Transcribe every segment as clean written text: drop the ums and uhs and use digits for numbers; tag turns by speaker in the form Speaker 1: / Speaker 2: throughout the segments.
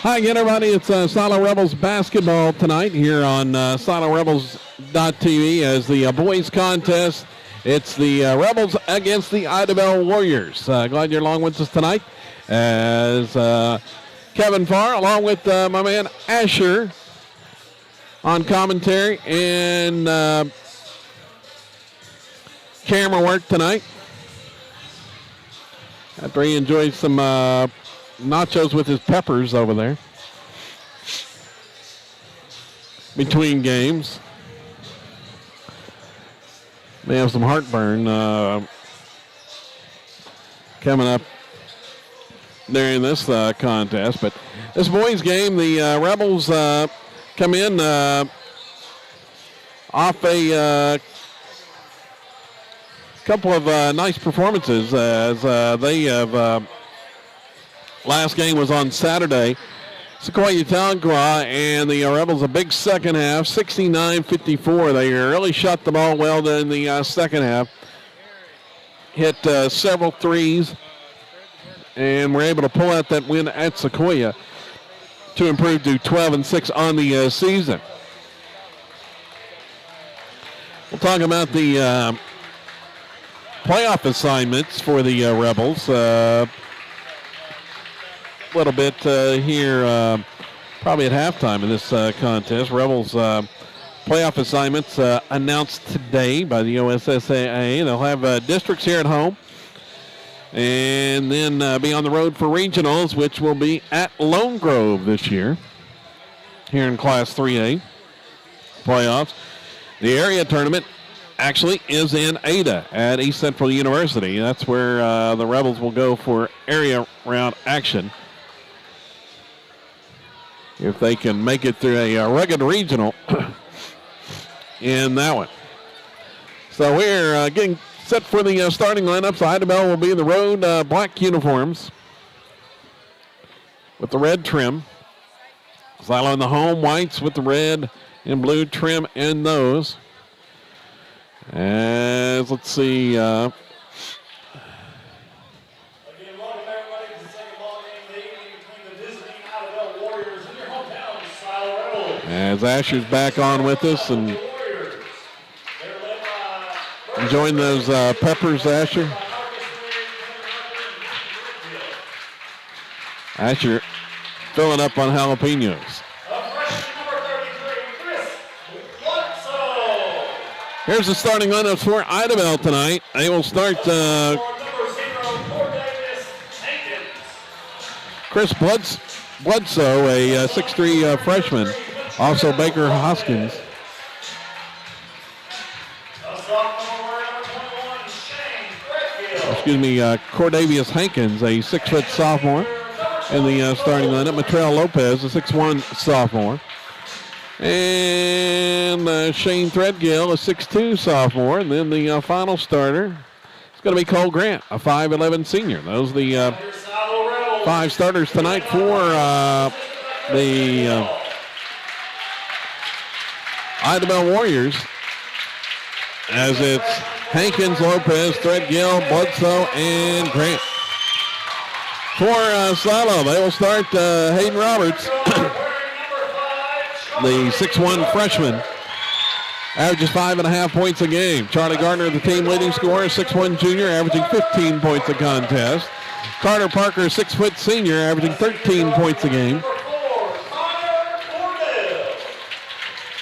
Speaker 1: Hi again, everybody. It's Silo Rebels basketball tonight here on SiloRebels.tv as the boys contest It's the Rebels against the Idabel Warriors. Glad you're along with us tonight as Kevin Farr, along with my man Asher on commentary and camera work tonight. After he enjoyed some nachos with his peppers over there between games. May have some heartburn coming up during this contest. But this boys' game, the Rebels come in off a couple of nice performances as they have. Last game was on Saturday. Sequoia Tahlequah and the Rebels a big second half, 69-54. They really shot the ball well in the second half. Hit several threes and were able to pull out that win at Sequoia to improve to 12-6 on the season. We'll talk about the playoff assignments for the Rebels. Little bit here, probably at halftime in this contest. Rebels playoff assignments announced today by the OSSAA. They'll have districts here at home and then be on the road for regionals, which will be at Lone Grove this year here in Class 3A playoffs. The area tournament actually is in Ada at East Central University. That's where the Rebels will go for area round action, if they can make it through a rugged regional in that one. So we're getting set for the starting lineups. Idabel will be in the road black uniforms with the red trim. Silo in the home whites with the red and blue trim in those. As let's see. As Asher's back on with us and enjoying those peppers, Asher. Asher filling up on jalapenos. Here's the starting lineups for Idabel tonight. They will start Chris Bledsoe, a 6'3" freshman. Also Baker Hoskins. Cordavius Hankins, a 6' sophomore in the starting lineup. Matrell Lopez, a 6'1" sophomore. And Shane Threadgill, a 6'2" sophomore. And then the final starter is going to be Cole Grant, a 5'11" senior. Those are the 5 starters tonight for the Idabel Warriors, as it's Hankins, Lopez, Threadgill, Bledsoe, and Grant. For Silo, they will start Hayden Roberts, the 6'1" freshman, averages 5.5 points a game. Charlie Gardner, the team leading scorer, 6'1" junior, averaging 15 points a contest. Carter Parker, 6' senior, averaging 13 points a game.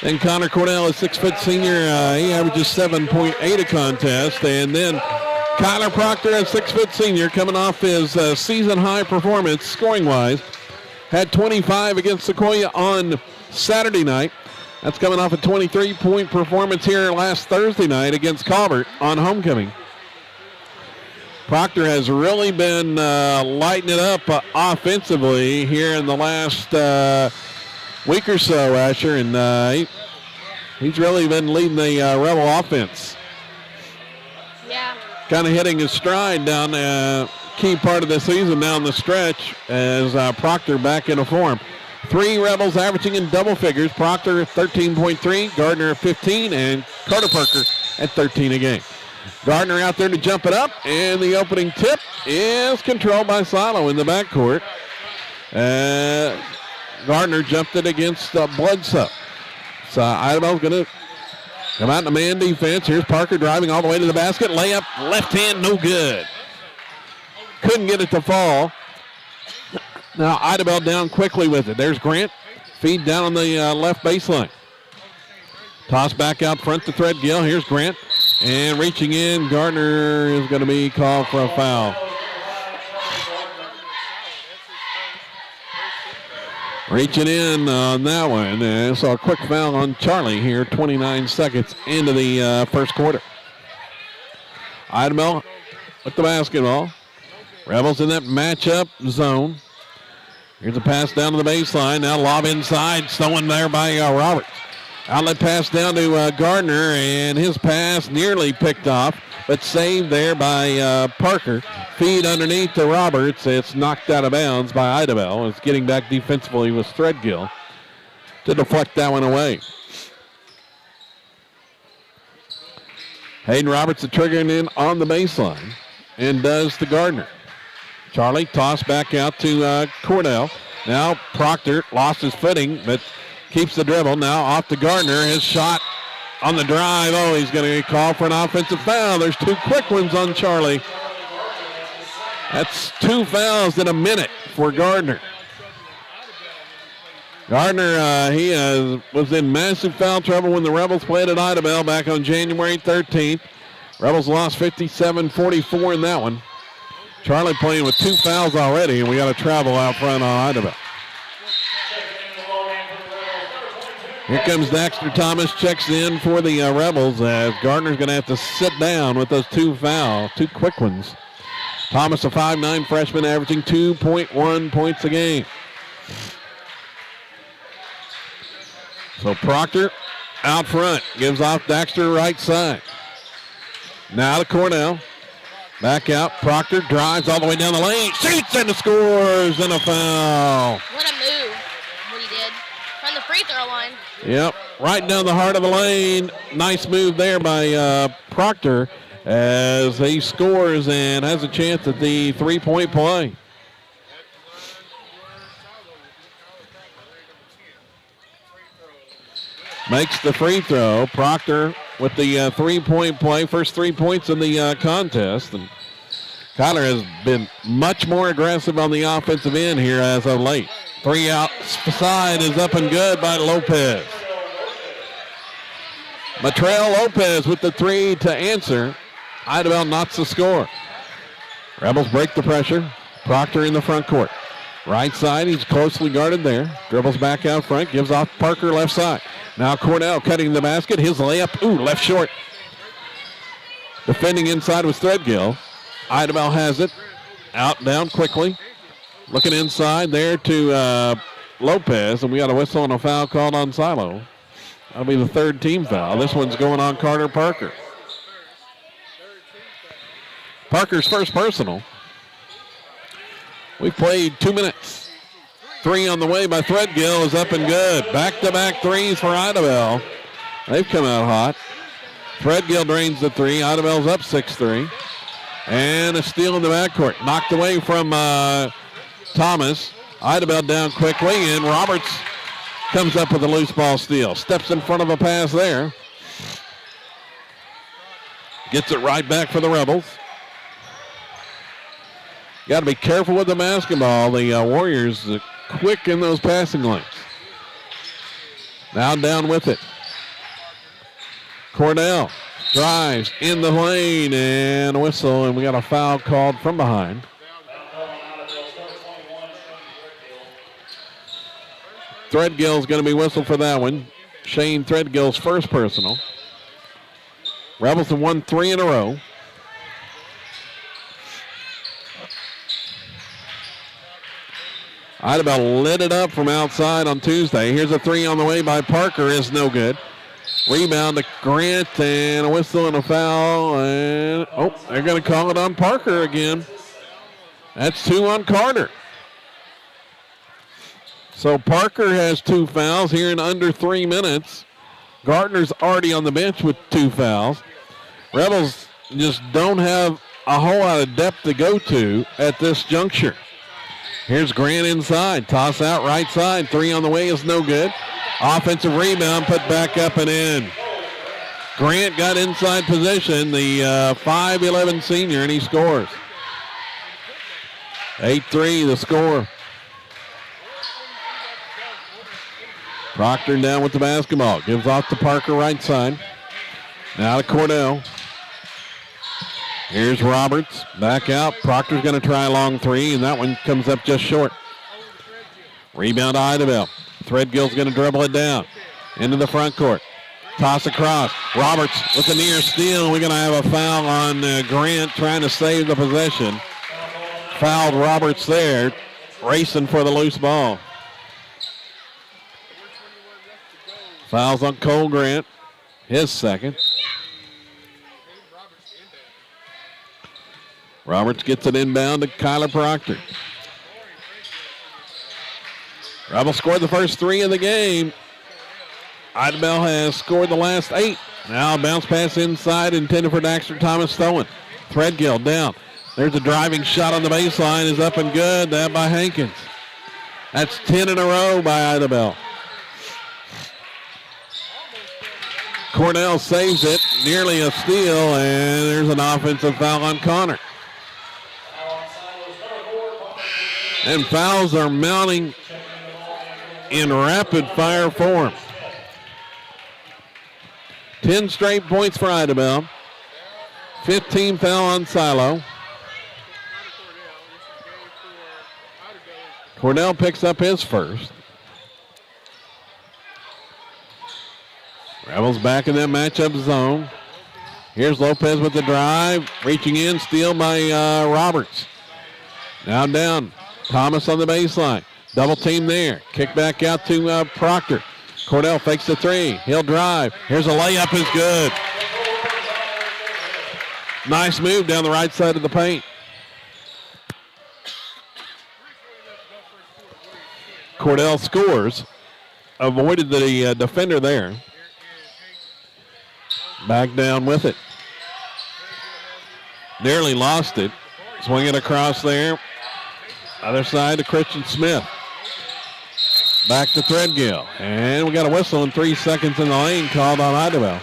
Speaker 1: And Connor Cornell, a 6' senior, he averages 7.8 a contest. And then Kyler Proctor, a 6' senior, coming off his season-high performance scoring-wise, had 25 against Sequoia on Saturday night. That's coming off a 23-point performance here last Thursday night against Colbert on homecoming. Proctor has really been lighting it up offensively here in the last week or so, Asher, and he's really been leading the Rebel offense.
Speaker 2: Yeah.
Speaker 1: Kind of hitting his stride down the key part of the season down the stretch as Proctor back into form. 3 Rebels averaging in double figures. Proctor 13.3, Gardner 15, and Carter Parker at 13 a game. Gardner out there to jump it up, and the opening tip is controlled by Silo in the backcourt. Gardner jumped it against Bledsoe. So Idabel's going to Come out in the man defense. Here's Parker driving all the way to the basket. Layup, left hand, no good. Couldn't get it to fall. Now Idabel down quickly with it. There's Grant. Feed down on the left baseline. Toss back out front to Threadgill. Here's Grant. And reaching in, Gardner is going to be called for a foul. Reaching in on that one. So a quick foul on Charlie here, 29 seconds into the first quarter. Idabel with the basketball. Rebels in that matchup zone. Here's a pass down to the baseline. Now lob inside. Stolen there by Roberts. Outlet pass down to Gardner, and his pass nearly picked off, but saved there by Parker. Feed underneath to Roberts. It's knocked out of bounds by Idabel. It's getting back defensively with Threadgill to deflect that one away. Hayden Roberts triggering in on the baseline and does to Gardner. Charlie toss back out to Cornell. Now Proctor lost his footing, but keeps the dribble. Now off to Gardner. His shot on the drive. Oh, he's going to get called for an offensive foul. There's two quick ones on Charlie. That's two fouls in a minute for Gardner. Gardner, he was in massive foul trouble when the Rebels played at Idabel back on January 13th. Rebels lost 57-44 in that one. Charlie playing with two fouls already, and we got a travel out front on Idabel. Here comes Daxter Thomas, checks in for the Rebels as Gardner's going to have to sit down with those two quick ones. Thomas, a 5'9" freshman, averaging 2.1 points a game. So Proctor out front, gives off Daxter right side. Now to Cornell. Back out, Proctor drives all the way down the lane, shoots and scores, and a foul.
Speaker 2: What a move, what he did. From the free throw line.
Speaker 1: Yep, right down the heart of the lane. Nice move there by Proctor as he scores and has a chance at the three-point play. Makes the free throw. Proctor with the three-point play. First 3 points in the contest. And Kyler has been much more aggressive on the offensive end here as of late. Three outside is up and good by Lopez. Matrell Lopez with the three to answer. Idabel knocks the score. Rebels break the pressure. Proctor in the front court. Right side, he's closely guarded there. Dribbles back out front, gives off Parker left side. Now Cornell cutting the basket. His layup, left short. Defending inside was Threadgill. Idabel has it. Out, down quickly. Looking inside there to Lopez, and we got a whistle and a foul called on Silo. That'll be the third team foul. This one's going on Carter Parker. Parker's first personal. We played 2 minutes. Three on the way by Threadgill is up and good. Back-to-back threes for Idabel. They've come out hot. Threadgill drains the three. Idabel's up 6-3. And a steal in the backcourt. Knocked away from Thomas. Idabel down quickly, and Roberts comes up with a loose ball steal. Steps in front of a pass there. Gets it right back for the Rebels. Got to be careful with the basketball. The Warriors quick in those passing lanes. Now down with it. Cornell drives in the lane and a whistle, and we got a foul called from behind. Threadgill's going to be whistled for that one. Shane Threadgill's first personal. Rebels have won 3 in a row. Idabel lit it up from outside on Tuesday. Here's a three on the way by Parker. Is no good. Rebound to Grant and a whistle and a foul. And they're going to call it on Parker again. That's 2 on Carter. So Parker has 2 fouls here in under 3 minutes. Gardner's already on the bench with 2 fouls. Rebels just don't have a whole lot of depth to go to at this juncture. Here's Grant inside. Toss out right side. 3 on the way is no good. Offensive rebound put back up and in. Grant got inside position, the 5'11 senior, and he scores. 8-3 the score. Proctor down with the basketball. Gives off to Parker right side. Now to Cordell. Here's Roberts. Back out. Proctor's going to try a long three, and that one comes up just short. Rebound to Idabel. Threadgill's going to dribble it down. Into the front court. Toss across. Roberts with the near steal. We're going to have a foul on Grant trying to save the possession. Fouled Roberts there. Racing for the loose ball. Fouls on Cole Grant. His second. Roberts gets it inbound to Kyler Proctor. Rebels scored the first 3 of the game. Idabel has scored the last 8. Now bounce pass inside intended for Daxter Thomas, stolen. Threadgill down. There's a driving shot on the baseline, is up and good. That by Hankins. That's 10 in a row by Idabel. Cornell saves it, nearly a steal, and there's an offensive foul on Connor. And fouls are mounting in rapid fire form. 10 straight points for Idabel. 15 foul on Silo. Cornell picks up his first. Rebels back in that matchup zone. Here's Lopez with the drive. Reaching in, steal by Roberts. Now down. Thomas on the baseline. Double team there. Kick back out to Proctor. Cordell fakes the three. He'll drive. Here's a layup, is good. Nice move down the right side of the paint. Cordell scores. Avoided the defender there. Back down with it. Nearly lost it. Swing it across there. Other side to Christian Smith. Back to Threadgill. And we got a whistle and 3 seconds in the lane called on Idabel.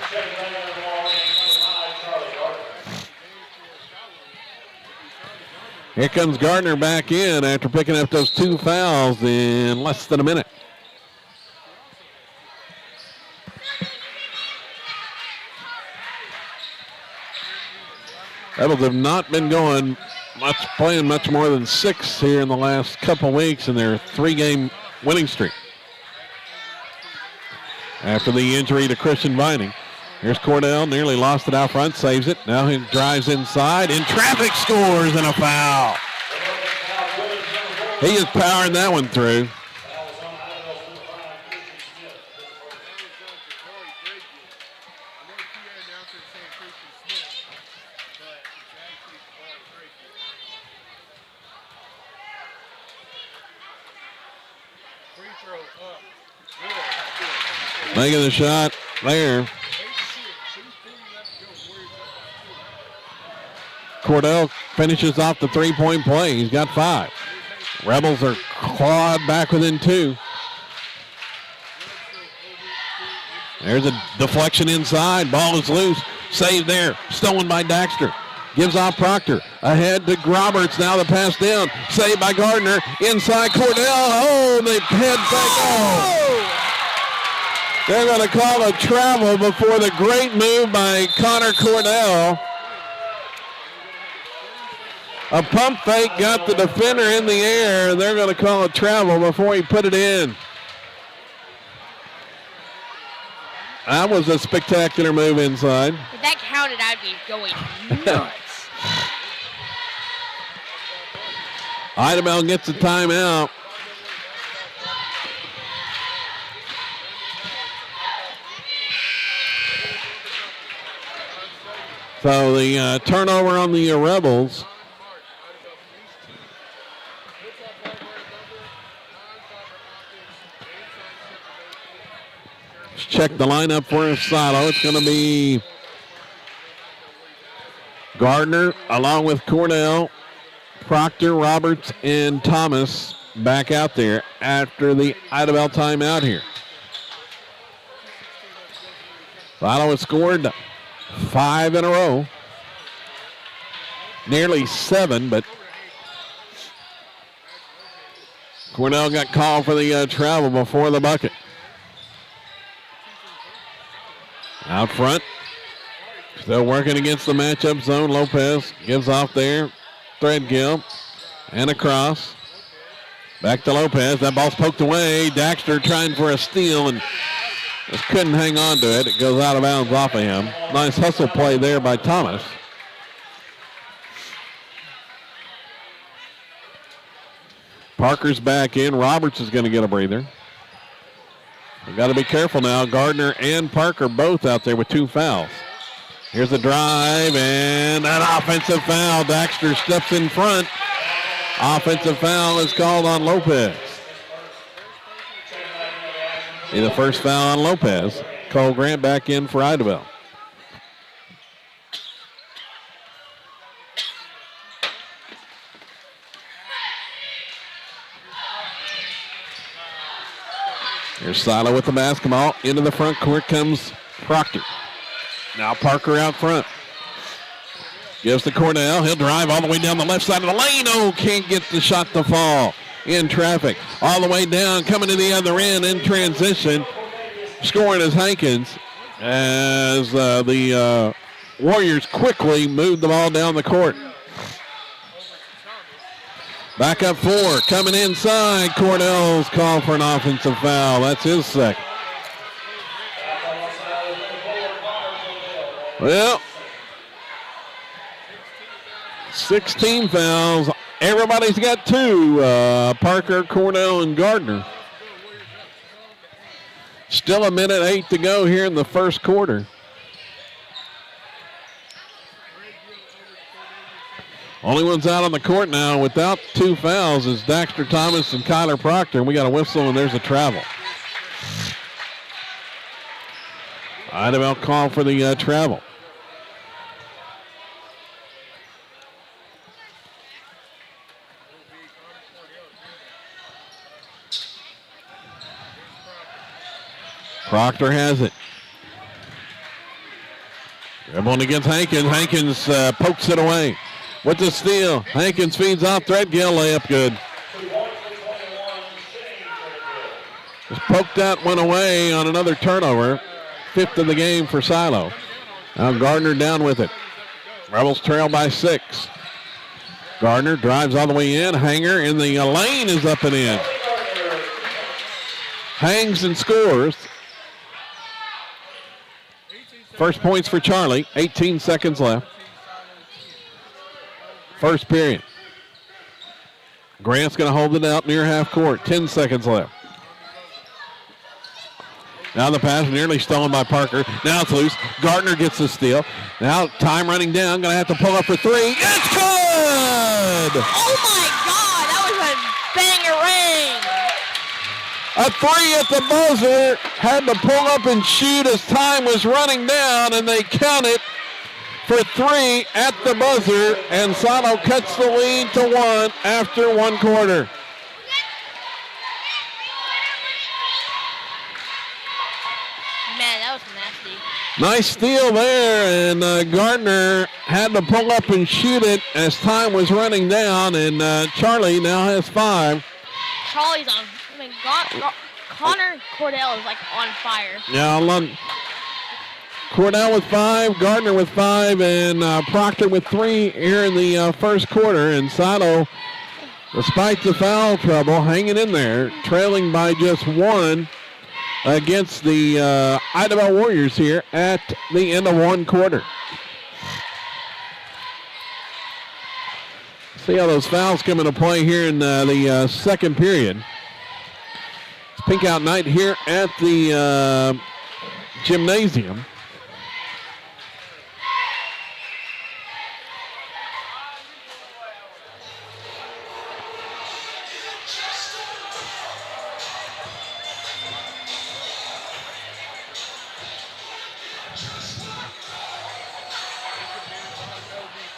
Speaker 1: Here comes Gardner back in after picking up those 2 fouls in less than a minute. Rebels have not been playing much more than 6 here in the last couple weeks in their 3-game winning streak. After the injury to Christian Vining. Here's Cordell, nearly lost it out front, saves it. Now he drives inside, in traffic, scores, and a foul. He is powering that one through. Making the shot there. Cordell finishes off the 3-point play. He's got 5. Rebels are clawed back within 2. There's a deflection inside. Ball is loose. Saved there. Stolen by Daxter. Gives off Proctor. Ahead to Roberts. Now the pass down. Saved by Gardner. Inside Cordell. Oh, they head back. Oh! They're going to call a travel before the great move by Connor Cordell. A pump fake got the defender in the air. They're going to call a travel before he put it in. That was a spectacular move inside.
Speaker 2: If that counted, I'd be going nuts.
Speaker 1: Idabel gets a timeout. So the turnover on the Rebels. Let's check the lineup for Silo. It's going to be Gardner along with Cordell, Proctor, Roberts, and Thomas back out there after the Idabel timeout here. Silo has scored 5 in a row. Nearly 7, but Cornell got called for the travel before the bucket. Out front. Still working against the matchup zone. Lopez gives off there. Threadgill. And across. Back to Lopez. That ball's poked away. Daxter trying for a steal and just couldn't hang on to it. It goes out of bounds off of him. Nice hustle play there by Thomas. Parker's back in. Roberts is going to get a breather. We've got to be careful now. Gardner and Parker both out there with 2 fouls. Here's the drive and an offensive foul. Daxter steps in front. Offensive foul is called on Lopez. Be the first foul on Lopez. Cole Grant back in for Idabel. Here's Silo with the basketball. Into the front court comes Proctor. Now Parker out front. Gives to Cornell. He'll drive all the way down the left side of the lane. Oh, can't get the shot to fall. In traffic. All the way down, coming to the other end in transition. Scoring is Hankins as the Warriors quickly move the ball down the court. Back up 4, coming inside. Cornell's called for an offensive foul. That's his second. Well, 16 fouls. Everybody's got 2. Parker, Cornell, and Gardner. Still 1:08 to go here in the first quarter. Only ones out on the court now without 2 fouls is Daxter Thomas and Kyler Proctor. And we got a whistle and there's a travel. Idabel call for the travel. Proctor has it. Dribbling against Hankins. Hankins pokes it away. With the steal, Hankins feeds off Threadgill, layup good. Just poked that one away on another turnover. 5th of the game for Silo. Now Gardner down with it. Rebels trail by 6. Gardner drives all the way in. Hanger in the lane is up and in. Hangs and scores. First points for Charlie. 18 seconds left. First period. Grant's going to hold it out near half court. 10 seconds left. Now the pass nearly stolen by Parker. Now it's loose. Gardner gets the steal. Now time running down. Going to have to pull up for 3. It's good!
Speaker 2: Oh my God, that was a banger ring.
Speaker 1: A 3 at the buzzer. Had to pull up and shoot as time was running down, and they count it for 3 at the buzzer, and Silo cuts the lead to 1 after 1 quarter.
Speaker 2: Man, that was nasty.
Speaker 1: Nice steal there, and Gardner had to pull up and shoot it as time was running down, and Charlie now has 5.
Speaker 2: Charlie's on. I mean, Connor Cordell is like on fire.
Speaker 1: Yeah, Cornell with 5, Gardner with 5, and Proctor with 3 here in the first quarter. And Silo, despite the foul trouble, hanging in there, trailing by just 1 against the Idabel Warriors here at the end of 1 quarter. See how those fouls come into play here in the second period. It's pink out night here at the gymnasium.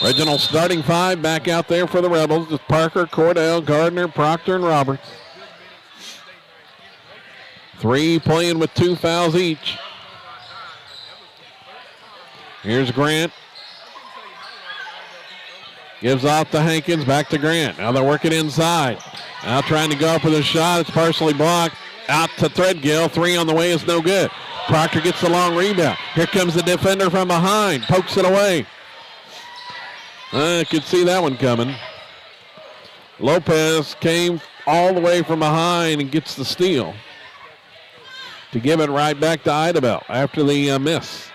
Speaker 1: Original starting 5 back out there for the Rebels. It's Parker, Cordell, Gardner, Proctor, and Roberts. 3 playing with 2 fouls each. Here's Grant. Gives off to Hankins, back to Grant. Now they're working inside. Now trying to go up with a shot. It's partially blocked. Out to Threadgill. 3 on the way is no good. Proctor gets the long rebound. Here comes the defender from behind. Pokes it away. I could see that one coming. Lopez came all the way from behind and gets the steal to give it right back to Idabel after the miss.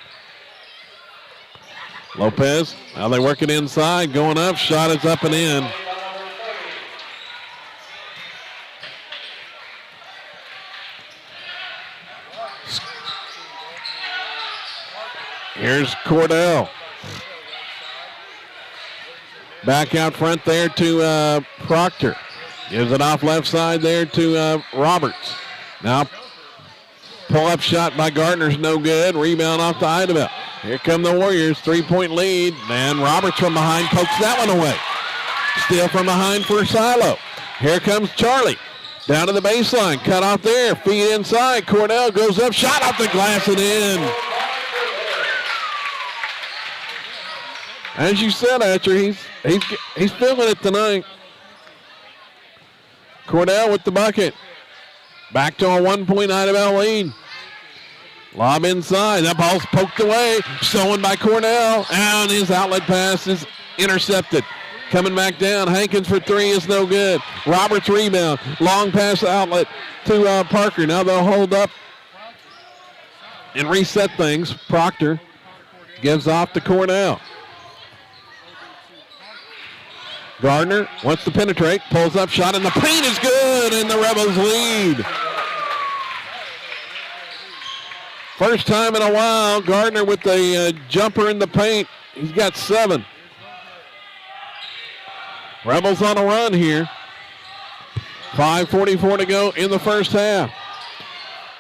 Speaker 1: Lopez, now they work it inside, going up, shot is up and in. Here's Cordell. Back out front there to Proctor. Gives it off left side there to Roberts. Now pull-up shot by Gardner's no good. Rebound off to Idabel. Here come the Warriors, 3-point lead. And Roberts from behind pokes that one away. Steal from behind for Silo. Here comes Charlie. Down to the baseline, cut off there. Feed inside. Cordell goes up, shot off the glass and in. As you said, Archer, he's feeling it tonight. Cordell with the bucket. Back to a 1-point Idabel lead. Lob inside. That ball's poked away. Stolen by Cordell. And his outlet pass is intercepted. Coming back down. Hankins for 3 is no good. Roberts rebound. Long pass outlet to Parker. Now they'll hold up and reset things. Proctor gives off to Cordell. Gardner wants to penetrate, pulls up, shot in the paint is good, and the Rebels lead. First time in a while, Gardner with the jumper in the paint. He's got 7. Rebels on a run here. 5:44 to go in the first half.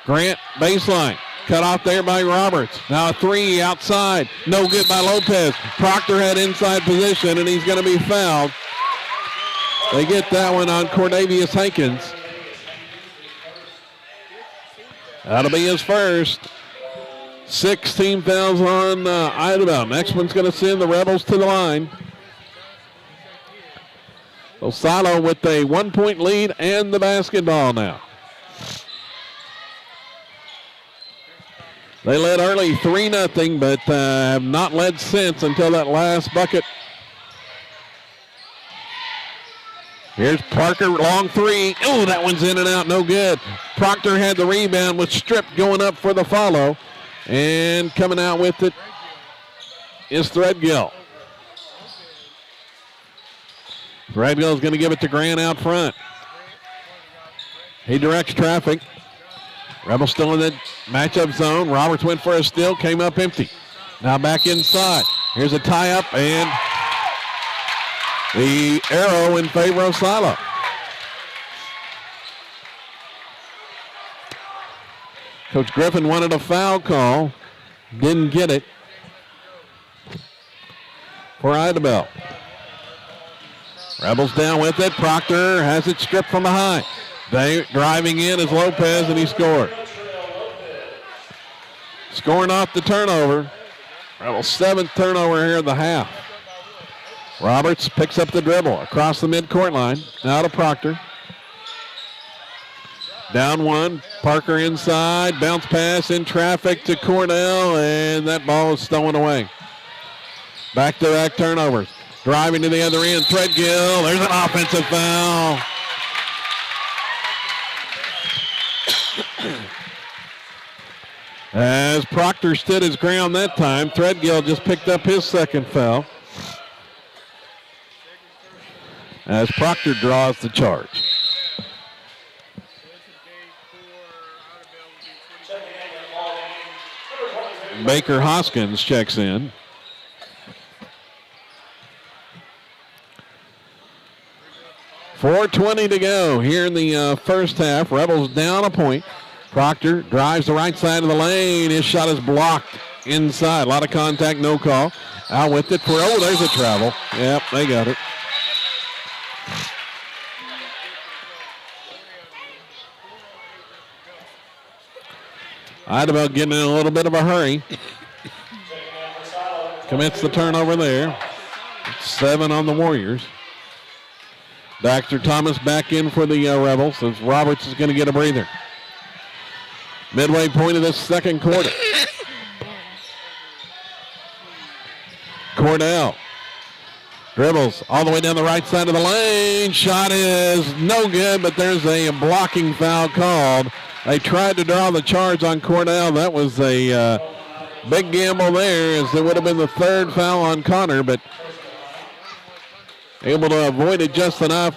Speaker 1: Grant baseline. Cut off there by Roberts. Now a 3 outside. No good by Lopez. Proctor had inside position, and he's going to be fouled. They get that one on Cordavius Hankins. That'll be his first. 6 team fouls on Idabel. Next one's going to send the Rebels to the line. Osalo with a 1-point lead and the basketball now. They led early 3-0, but have not led since until that last bucket. Here's Parker, long 3. Oh, that one's in and out, no good. Proctor had the rebound with Strip going up for the follow. And coming out with it is Threadgill. Threadgill's going to give it to Grant out front. He directs traffic. Rebels still in the matchup zone. Roberts went for a steal, came up empty. Now back inside. Here's a tie-up, and the arrow in favor of Silo. Coach Griffin wanted a foul call. Didn't get it for Idabel. Rebels down with it. Proctor has it stripped from behind. They driving in is Lopez, and he scored. Scoring off the turnover. Rebels' 7th turnover here in the half. Roberts picks up the dribble across the midcourt line. Now to Proctor. Down 1. Parker inside. Bounce pass in traffic to Cordell, and that ball is stolen away. Back-to-back turnovers. Driving to the other end. Threadgill. There's an offensive foul. As Proctor stood his ground that time, Threadgill just picked up his 2nd foul. As Proctor draws the charge. Baker Hoskins checks in. .420 to go here in the first half. Rebels down a point. Proctor drives the right side of the lane. His shot is blocked inside. A lot of contact, no call. Out with it for, oh, there's a travel. Yep, they got it. Idabel getting in a little bit of a hurry. commits the turnover there. 7 on the Warriors. Dr. Thomas back in for the Rebels as Roberts is going to get a breather. Midway point of this second quarter. Cordell dribbles all the way down the right side of the lane. Shot is no good, but there's a blocking foul called. They tried to draw the charge on Cordell. That was a big gamble there, as it would have been the third foul on Connor, but able to avoid it just enough.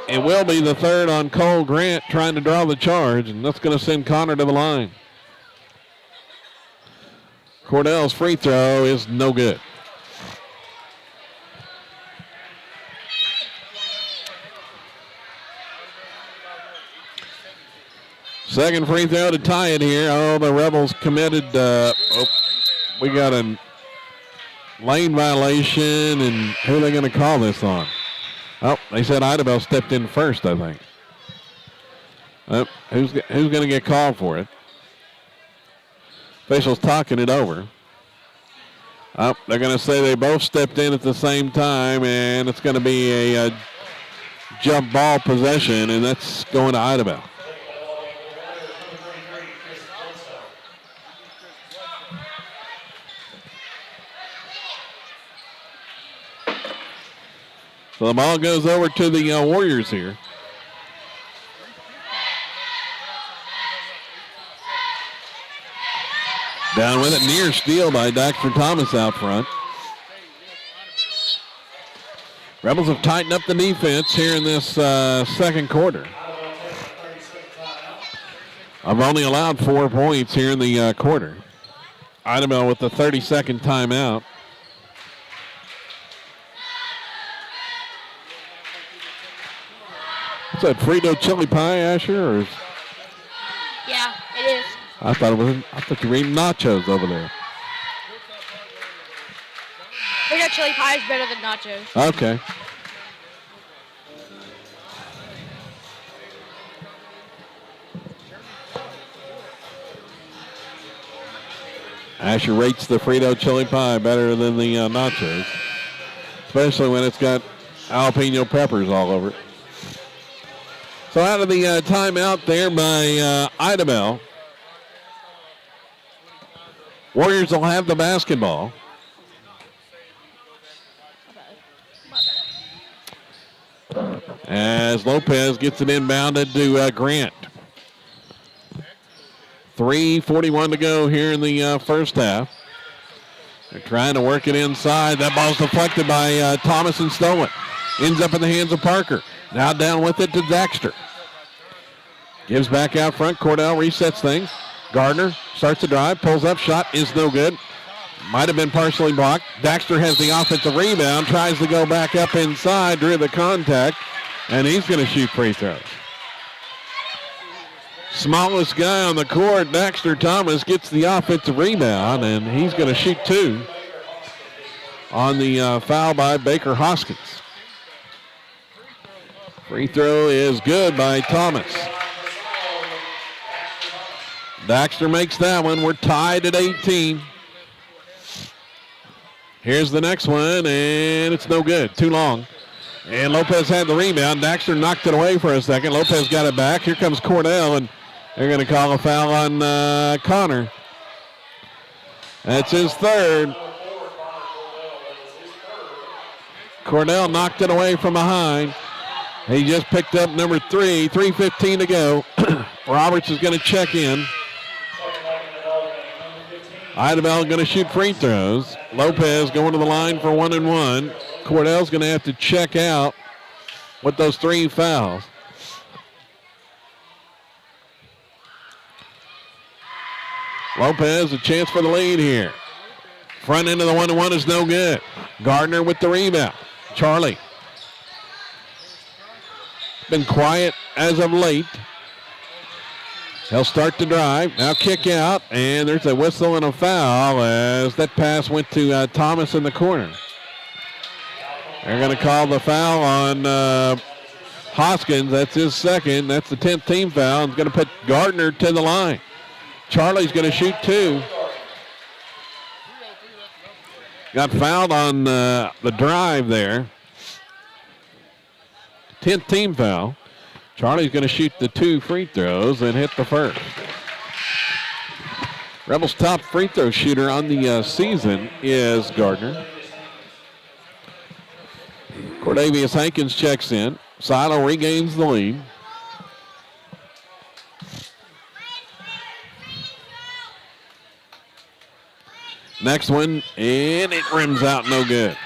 Speaker 1: It will be the third on Cole Grant trying to draw the charge, and that's going to send Connor to the line. Cordell's free throw is no good. Second free throw to tie it here. Oh, the Rebels committed. We got a lane violation, and who are they going to call this on? Oh, they said Idabel stepped in first, I think. Who's going to get called for it? Officials talking it over. Oh, they're going to say they both stepped in at the same time, and it's going to be a jump ball possession, and that's going to Idabel. So the ball goes over to the Warriors here. Down with it, near steal by Dr. Thomas out front. Rebels have tightened up the defense here in this second quarter. I've only allowed 4 points here in the quarter. Idabel with the 30-second timeout. Is that Frito chili pie, Asher? Or
Speaker 2: Yeah, it is.
Speaker 1: I thought you were eating nachos over there.
Speaker 2: Frito chili pie is better than nachos.
Speaker 1: Okay. Asher rates the Frito chili pie better than the nachos, especially when it's got jalapeno peppers all over it. So out of the timeout there by Idabel. Warriors will have the basketball. As Lopez gets it inbounded to Grant. 3:41 to go here in the first half. They're trying to work it inside. That ball's deflected by Thomas and stolen. Ends up in the hands of Parker. Now down with it to Daxter. Gives back out front. Cordell resets things. Gardner starts to drive. Pulls up. Shot is no good. Might have been partially blocked. Daxter has the offensive rebound. Tries to go back up inside. Drew the contact. And he's going to shoot free throws. Smallest guy on the court, Daxter Thomas, gets the offensive rebound. And he's going to shoot 2 on the foul by Baker Hoskins. Free throw is good by Thomas. Daxter makes that one. We're tied at 18. Here's the next one, and it's no good. Too long. And Lopez had the rebound. Daxter knocked it away for a second. Lopez got it back. Here comes Cordell, and they're going to call a foul on Connor. That's his third. Cordell knocked it away from behind. He just picked up number 3. 3:15 to go. Roberts is going to check in. Idabel going to shoot free throws. Lopez going to the line for 1 and 1. Cordell's going to have to check out with those 3 fouls. Lopez, a chance for the lead here. Front end of the 1-1 is no good. Gardner with the rebound. Charlie. Been quiet as of late. He'll start to drive. Now kick out, and there's a whistle and a foul as that pass went to Thomas in the corner. They're going to call the foul on Hoskins. That's his second. That's the 10th team foul. It's going to put Gardner to the line. Charlie's going to shoot 2. got fouled on the drive there. 10th team foul. Charlie's going to shoot the 2 free throws and hit the first. Rebels' top free throw shooter on the season is Gardner. Cordavius Hankins checks in. Silo regains the lead. Next one, and it rims out no good.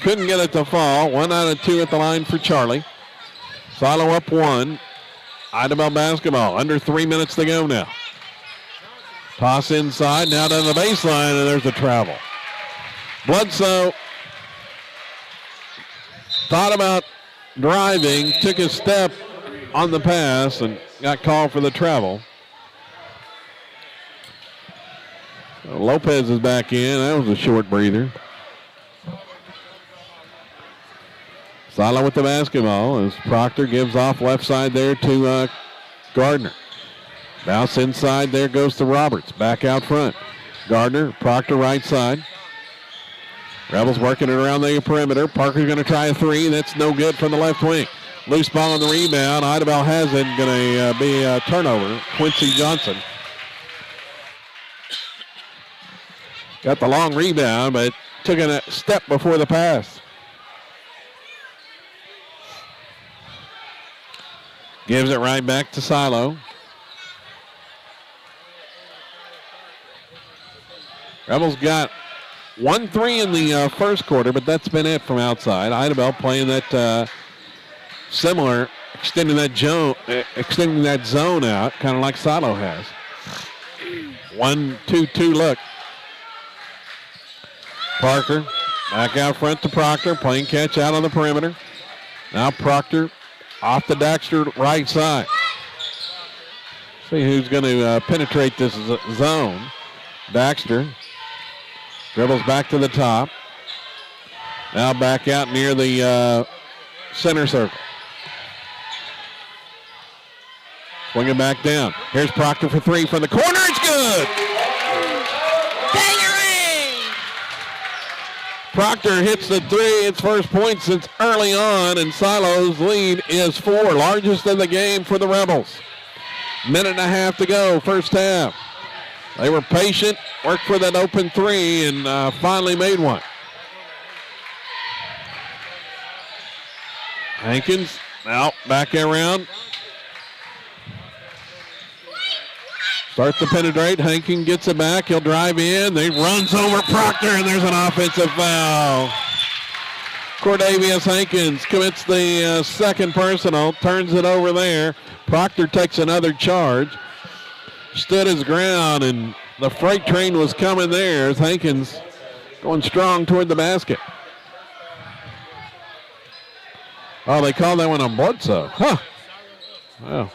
Speaker 1: Couldn't get it to fall. 1 out of 2 at the line for Charlie. Silo up 1. Idabel basketball. Under 3 minutes to go now. Toss inside, now down the baseline, and there's a travel. Bledsoe thought about driving, took a step on the pass, and got called for the travel. So Lopez is back in. That was a short breather. Silo with the basketball as Proctor gives off left side there to Gardner. Bounce inside, there goes to Roberts. Back out front. Gardner, Proctor right side. Rebels working it around the perimeter. Parker's going to try a 3. That's no good from the left wing. Loose ball on the rebound. Idabel has it. Going to be a turnover. Quincy Johnson. Got the long rebound, but took a step before the pass. Gives it right back to Silo. Rebels got 1-3 in the first quarter, but that's been it from outside. Idabel playing that similar, extending that zone out, kind of like Silo has. 1-2-2 look. Parker back out front to Proctor, playing catch out on the perimeter. Now Proctor off the Daxter right side. See who's going to penetrate this zone. Daxter dribbles back to the top. Now back out near the center circle. Swinging back down. Here's Proctor for 3 from the corner. It's good. Proctor hits the 3, its first point since early on, and Silo's lead is 4, largest in the game for the Rebels. Minute and a half to go, first half. They were patient, worked for that open 3, and finally made one. Hankins out, back around. Starts to penetrate. Hankins gets it back. He'll drive in. He runs over Proctor, and there's an offensive foul. Cordavius Hankins commits the second personal, turns it over there. Proctor takes another charge. Stood his ground, and the freight train was coming there as Hankins going strong toward the basket. Oh, they called that one on Bledsoe. Huh. Wow.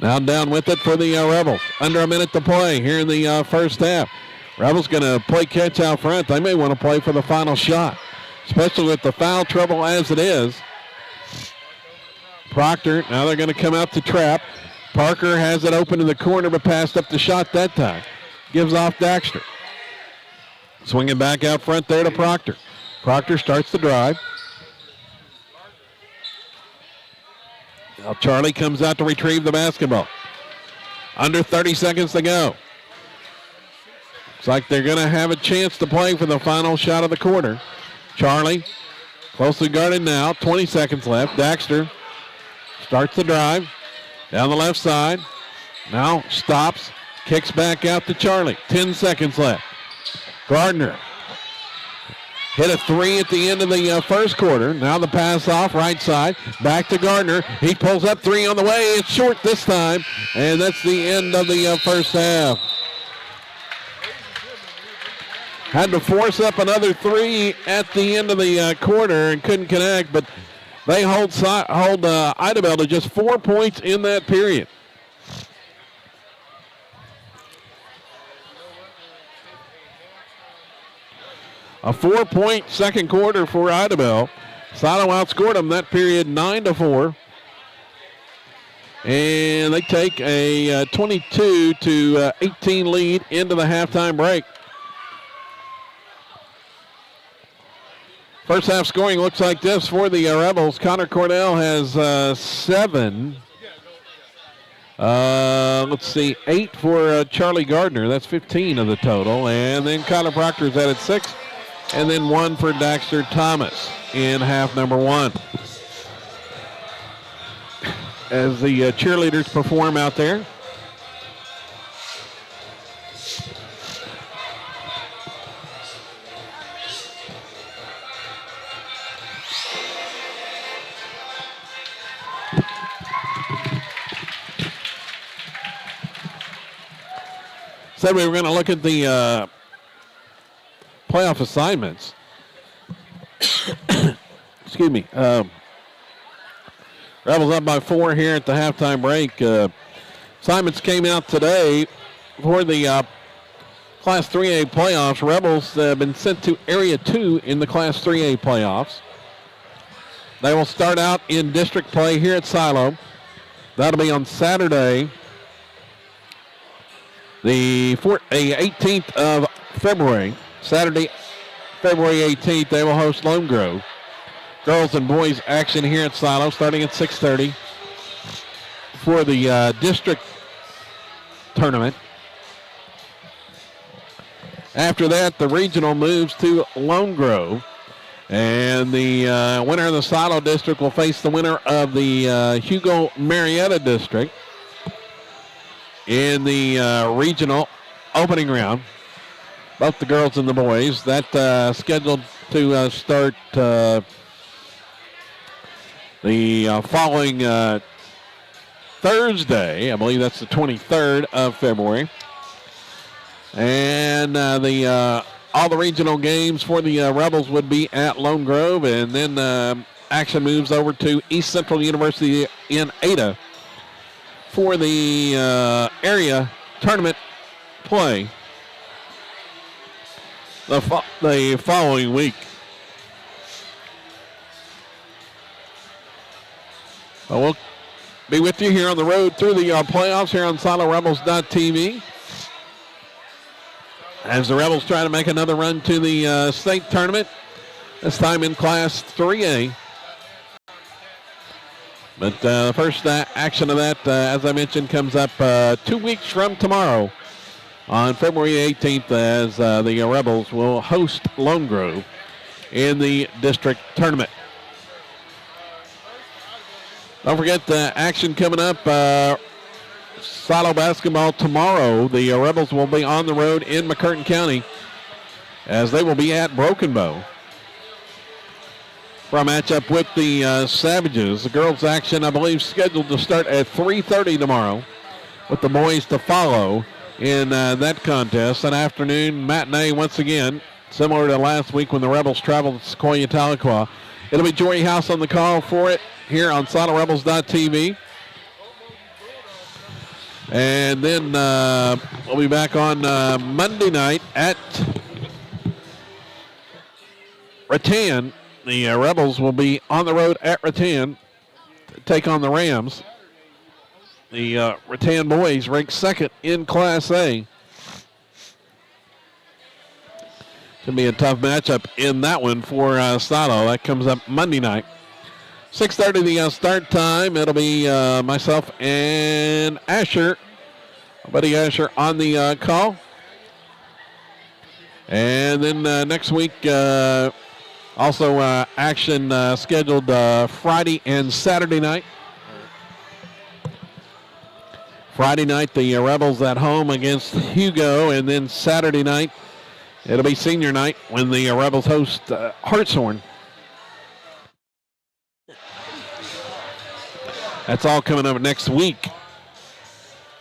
Speaker 1: Now down with it for the Rebels. Under a minute to play here in the first half. Rebels going to play catch out front. They may want to play for the final shot, especially with the foul trouble as it is. Proctor, now they're going to come out to trap. Parker has it open in the corner, but passed up the shot that time. Gives off Daxter. Swinging back out front there to Proctor. Proctor starts the drive. Now Charlie comes out to retrieve the basketball. Under 30 seconds to go. Looks like they're going to have a chance to play for the final shot of the quarter. Charlie, closely guarded now, 20 seconds left. Daxter starts the drive. Down the left side. Now stops, kicks back out to Charlie. 10 seconds left. Gardner hit a 3 at the end of the first quarter. Now the pass off, right side. Back to Gardner. He pulls up 3 on the way. It's short this time. And that's the end of the first half. Had to force up another 3 at the end of the quarter and couldn't connect. But they hold Idabel to just 4 points in that period. A 4-point second quarter for Idabel. Silo outscored them that period 9-4. And they take a 22-18 lead into the halftime break. First half scoring looks like this for the Rebels. Connor Cordell has 7. Let's see, 8 for Charlie Gardner. That's 15 of the total. And then Connor Proctor's added 6. And then 1 for Daxter Thomas in half number 1. As the cheerleaders perform out there. Said we were going to look at the playoff assignments. Excuse me. Rebels up by 4 here at the halftime break. Assignments came out today for the Class 3A playoffs. Rebels have been sent to Area 2 in the Class 3A playoffs. They will start out in district play here at Silo. That'll be on Saturday, the 18th of February. Saturday, February 18th, they will host Lone Grove. Girls and boys action here at Silo starting at 6:30 for the district tournament. After that, the regional moves to Lone Grove. And the winner of the Silo district will face the winner of the Hugo Marietta district in the regional opening round. Both the girls and the boys. That scheduled to start the following Thursday. I believe that's the 23rd of February. And all the regional games for the Rebels would be at Lone Grove, and then action moves over to East Central University in Ada for the area tournament play the following week. We'll be with you here on the road through the playoffs here on SiloRebels.tv. As the Rebels try to make another run to the state tournament, this time in Class 3A. But the first action of that, as I mentioned, comes up 2 weeks from tomorrow on February 18th as the Rebels will host Lone Grove in the district tournament. Don't forget the action coming up. Silo basketball tomorrow. The Rebels will be on the road in McCurtain County as they will be at Broken Bow for a matchup with the Savages. The girls' action, I believe, scheduled to start at 3:30 tomorrow, with the boys to follow in that contest. An afternoon matinee once again, similar to last week when the Rebels traveled to Sequoia Tahlequah. It'll be Jory House on the call for it here on SiloRebels.tv. And then we'll be back on Monday night at Rattan. The Rebels will be on the road at Rattan to take on the Rams. The Rattan boys ranked second in Class A. Should be a tough matchup in that one for Silo. That comes up Monday night. 6:30 the start time. It'll be myself and Asher, buddy Asher, on the call. And then next week, also action scheduled Friday and Saturday night. Friday night, the Rebels at home against Hugo, and then Saturday night, it'll be senior night when the Rebels host Hartshorn. That's all coming up next week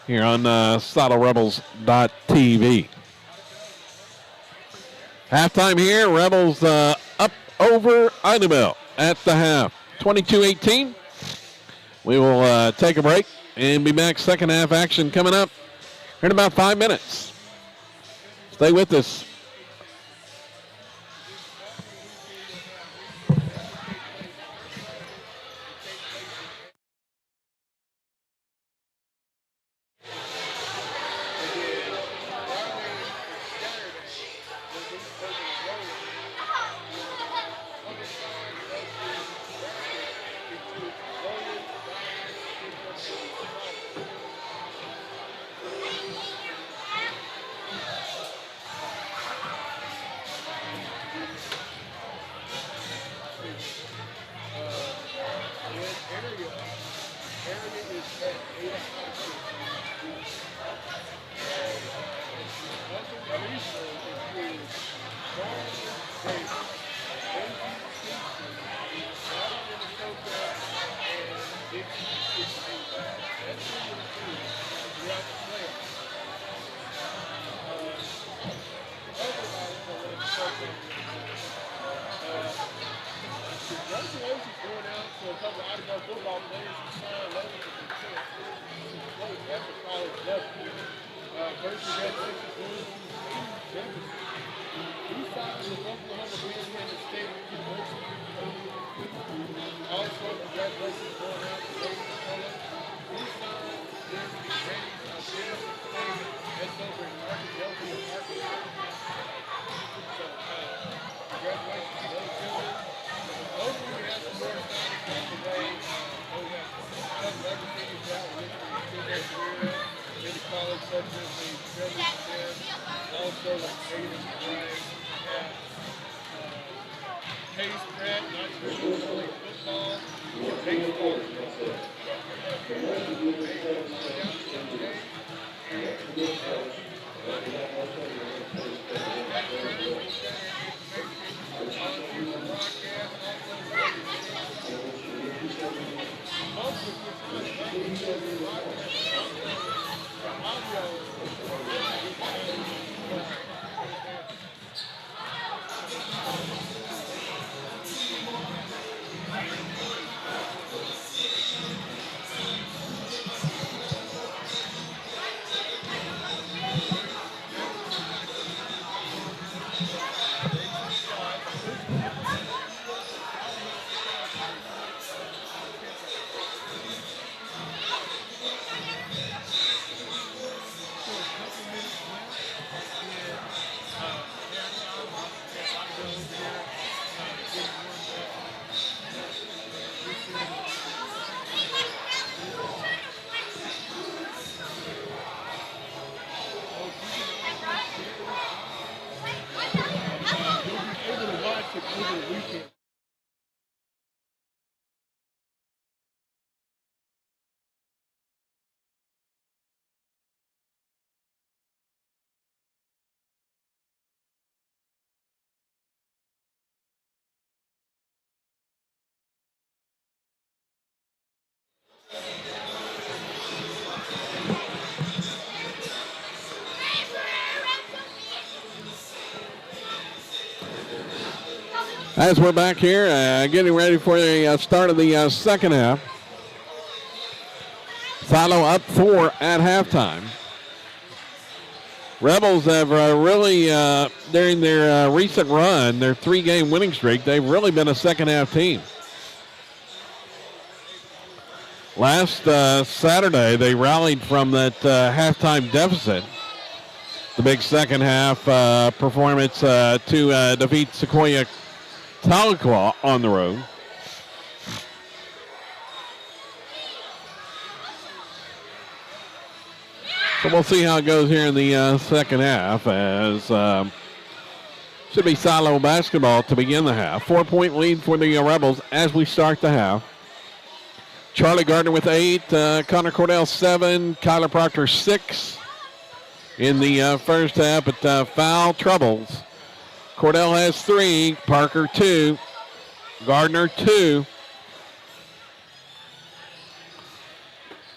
Speaker 1: here on SiloRebels.tv. Halftime here, Rebels up over Idabel at the half. 22-18. We will take a break and be back. Second half action coming up in about 5 minutes. Stay with us.
Speaker 3: Congratulations going out to a couple of Idabel football players who signed letters of intent to play at the college level. First, congratulations going to Steve Jefferson. He signed with Oklahoma Independent State University. Also, congratulations going out to David McCullough. He signed with the Grannies of Jefferson State. That's over in Arkadelphia, Arkansas. So, congratulations to those gentlemen. Hopefully we have some more signings on the way. We have some other things out with their career in the college, such as the Trevor Smith, also like Aiden Bryant, Case Pratt, not sure if he's playing football or baseball.
Speaker 1: As we're back here, getting ready for the start of the second half. Silo up 4 at halftime. Rebels have really, during their recent run, their 3-game winning streak, they've really been a second half team. Last Saturday, they rallied from that halftime deficit. The big second half performance to defeat Sequoia Tahlequah on the road. So we'll see how it goes here in the second half, as should be Silo basketball to begin the half. 4-point lead for the Rebels as we start the half. Charlie Gardner with 8, Connor Cordell 7, Kyler Proctor 6 in the first half, but foul troubles. Cordell has 3, Parker 2, Gardner 2.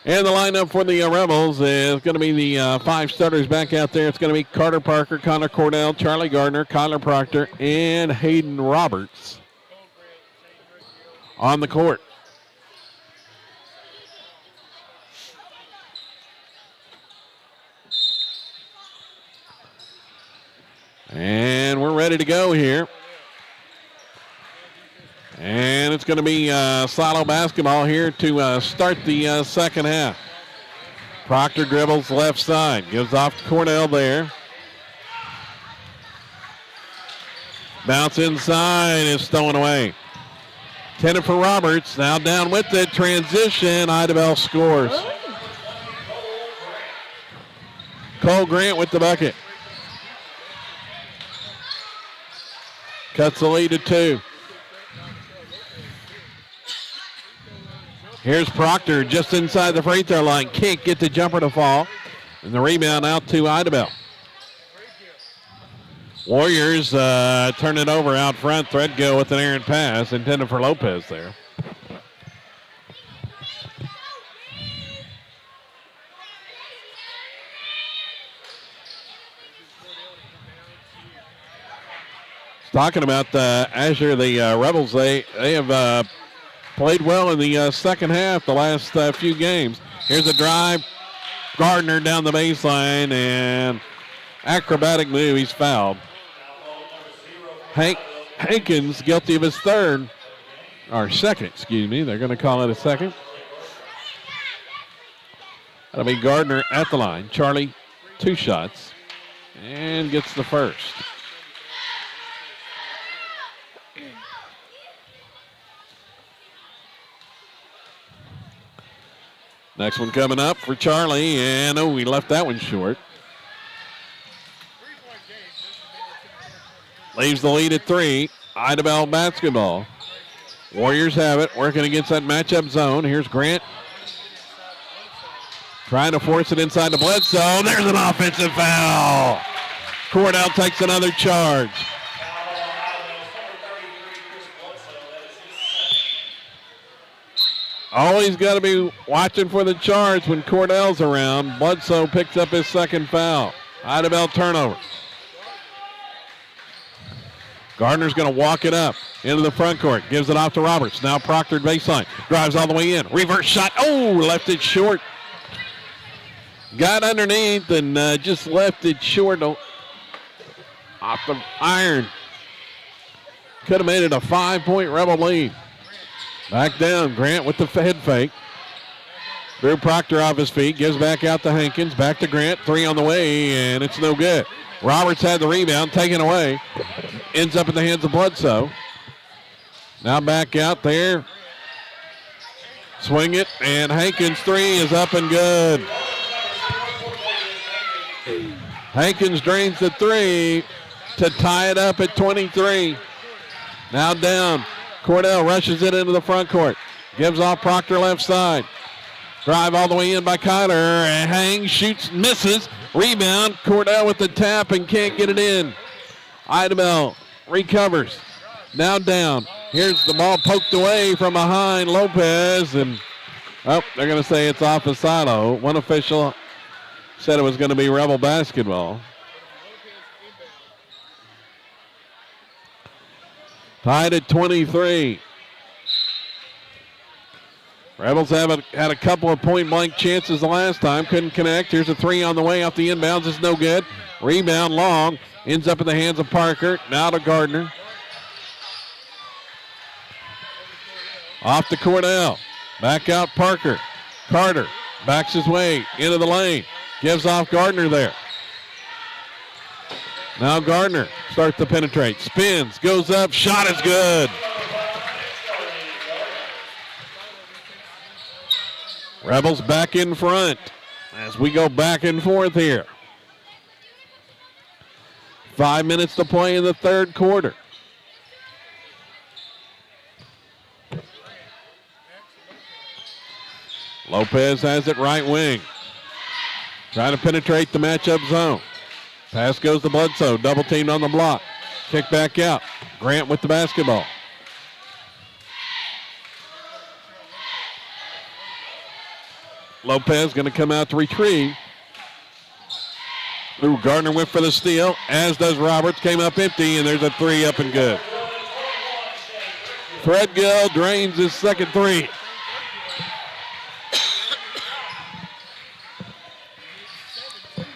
Speaker 1: And the lineup for the Rebels is going to be the 5 starters back out there. It's going to be Carter Parker, Connor Cordell, Charlie Gardner, Kyler Proctor, and Hayden Roberts on the court. And we're ready to go here. And it's going to be Silo basketball here to start the second half. Proctor dribbles left side. Gives off to Cornell there. Bounce inside is stolen away. Tended for Roberts. Now down with it. Transition. Idabel scores. Cole Grant with the bucket. Cuts the lead to 2. Here's Proctor just inside the free throw line. Can't get the jumper to fall. And the rebound out to Idabel. Warriors turn it over out front. Threadgill with an errant pass intended for Lopez there. Talking about Azure, the Rebels, they have played well in the second half the last few games. Here's a drive. Gardner down the baseline and acrobatic move. He's fouled. Hankins guilty of his second, excuse me. They're going to call it a second. That'll be Gardner at the line. Charlie, 2 shots and gets the first. Next one coming up for Charlie, and we left that one short. Leaves the lead at 3. Idabel basketball. Warriors have it, working against that matchup zone. Here's Grant. Trying to force it inside the Bledsoe. There's an offensive foul. Cordell takes another charge. Always got to be watching for the charge when Cordell's around. Bledsoe picks up his second foul. Idabel turnover. Gardner's going to walk it up into the front court. Gives it off to Roberts. Now Proctor baseline. Drives all the way in. Reverse shot. Oh, left it short. Got underneath and just left it short off the iron. Could have made it a 5-point Rebel lead. Back down, Grant with the head fake. Drew Proctor off his feet, gives back out to Hankins. Back to Grant, 3 on the way, and it's no good. Roberts had the rebound, taken away. Ends up in the hands of Bledsoe. Now back out there. Swing it, and Hankins' 3 is up and good. Hankins drains the 3 to tie it up at 23. Now down. Cordell rushes it into the front court. Gives off Proctor left side. Drive all the way in by Kyler. And hangs, shoots, misses. Rebound. Cordell with the tap and can't get it in. Idabel recovers. Now down. Here's the ball poked away from behind Lopez. And, they're going to say it's off the silo. One official said it was going to be Rebel basketball. Tied at 23. Rebels had a couple of point-blank chances the last time. Couldn't connect. Here's a 3 on the way off the inbounds. It's no good. Rebound long. Ends up in the hands of Parker. Now to Gardner. Off to Cordell. Back out Parker. Carter backs his way into the lane. Gives off Gardner there. Now Gardner starts to penetrate. Spins, goes up, shot is good. Rebels back in front as we go back and forth here. 5 minutes to play in the third quarter. Lopez has it right wing. Trying to penetrate the matchup zone. Pass goes to Bledsoe. Double teamed on the block. Kick back out. Grant with the basketball. Lopez going to come out to retrieve. Gardner went for the steal, as does Roberts. Came up empty, and there's a 3 up and good. Threadgill drains his second 3.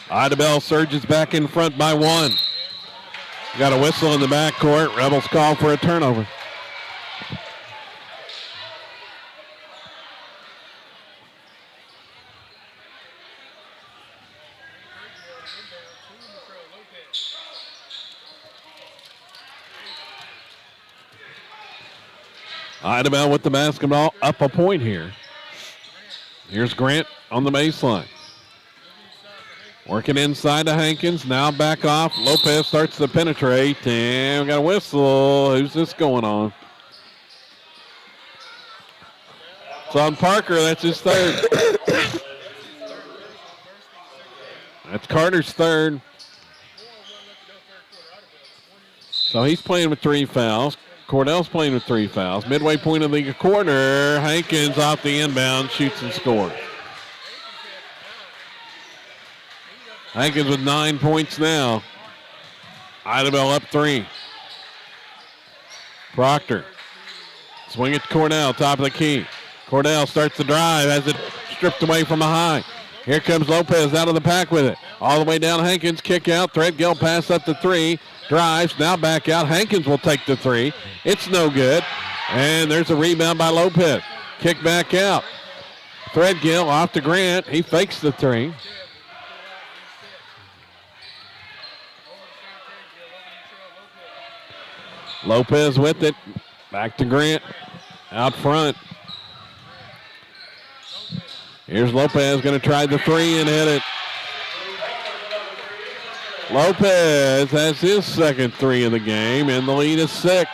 Speaker 1: Idabel surges back in front by 1. Got a whistle in the backcourt. Rebels call for a turnover. Idabel with the basketball, up a point here. Here's Grant on the baseline. Working inside to Hankins, now back off. Lopez starts to penetrate, and we got a whistle. Who's this going on? It's on Parker. That's his third. That's Carter's third. So he's playing with 3 fouls. Cordell's playing with 3 fouls. Midway point of the quarter. Hankins off the inbound, shoots and scores. Hankins with 9 points now. Idabel up 3. Proctor. Swing it to Cordell, top of the key. Cordell starts the drive, has it stripped away from behind. Here comes Lopez out of the pack with it. All the way down Hankins, kick out. Threadgill pass up to 3. Drives, now back out. Hankins will take the 3. It's no good. And there's a rebound by Lopez. Kick back out. Threadgill off to Grant. He fakes the 3. Lopez with it. Back to Grant. Out front. Here's Lopez going to try the 3 and hit it. Lopez has his second 3 of the game, and the lead is 6.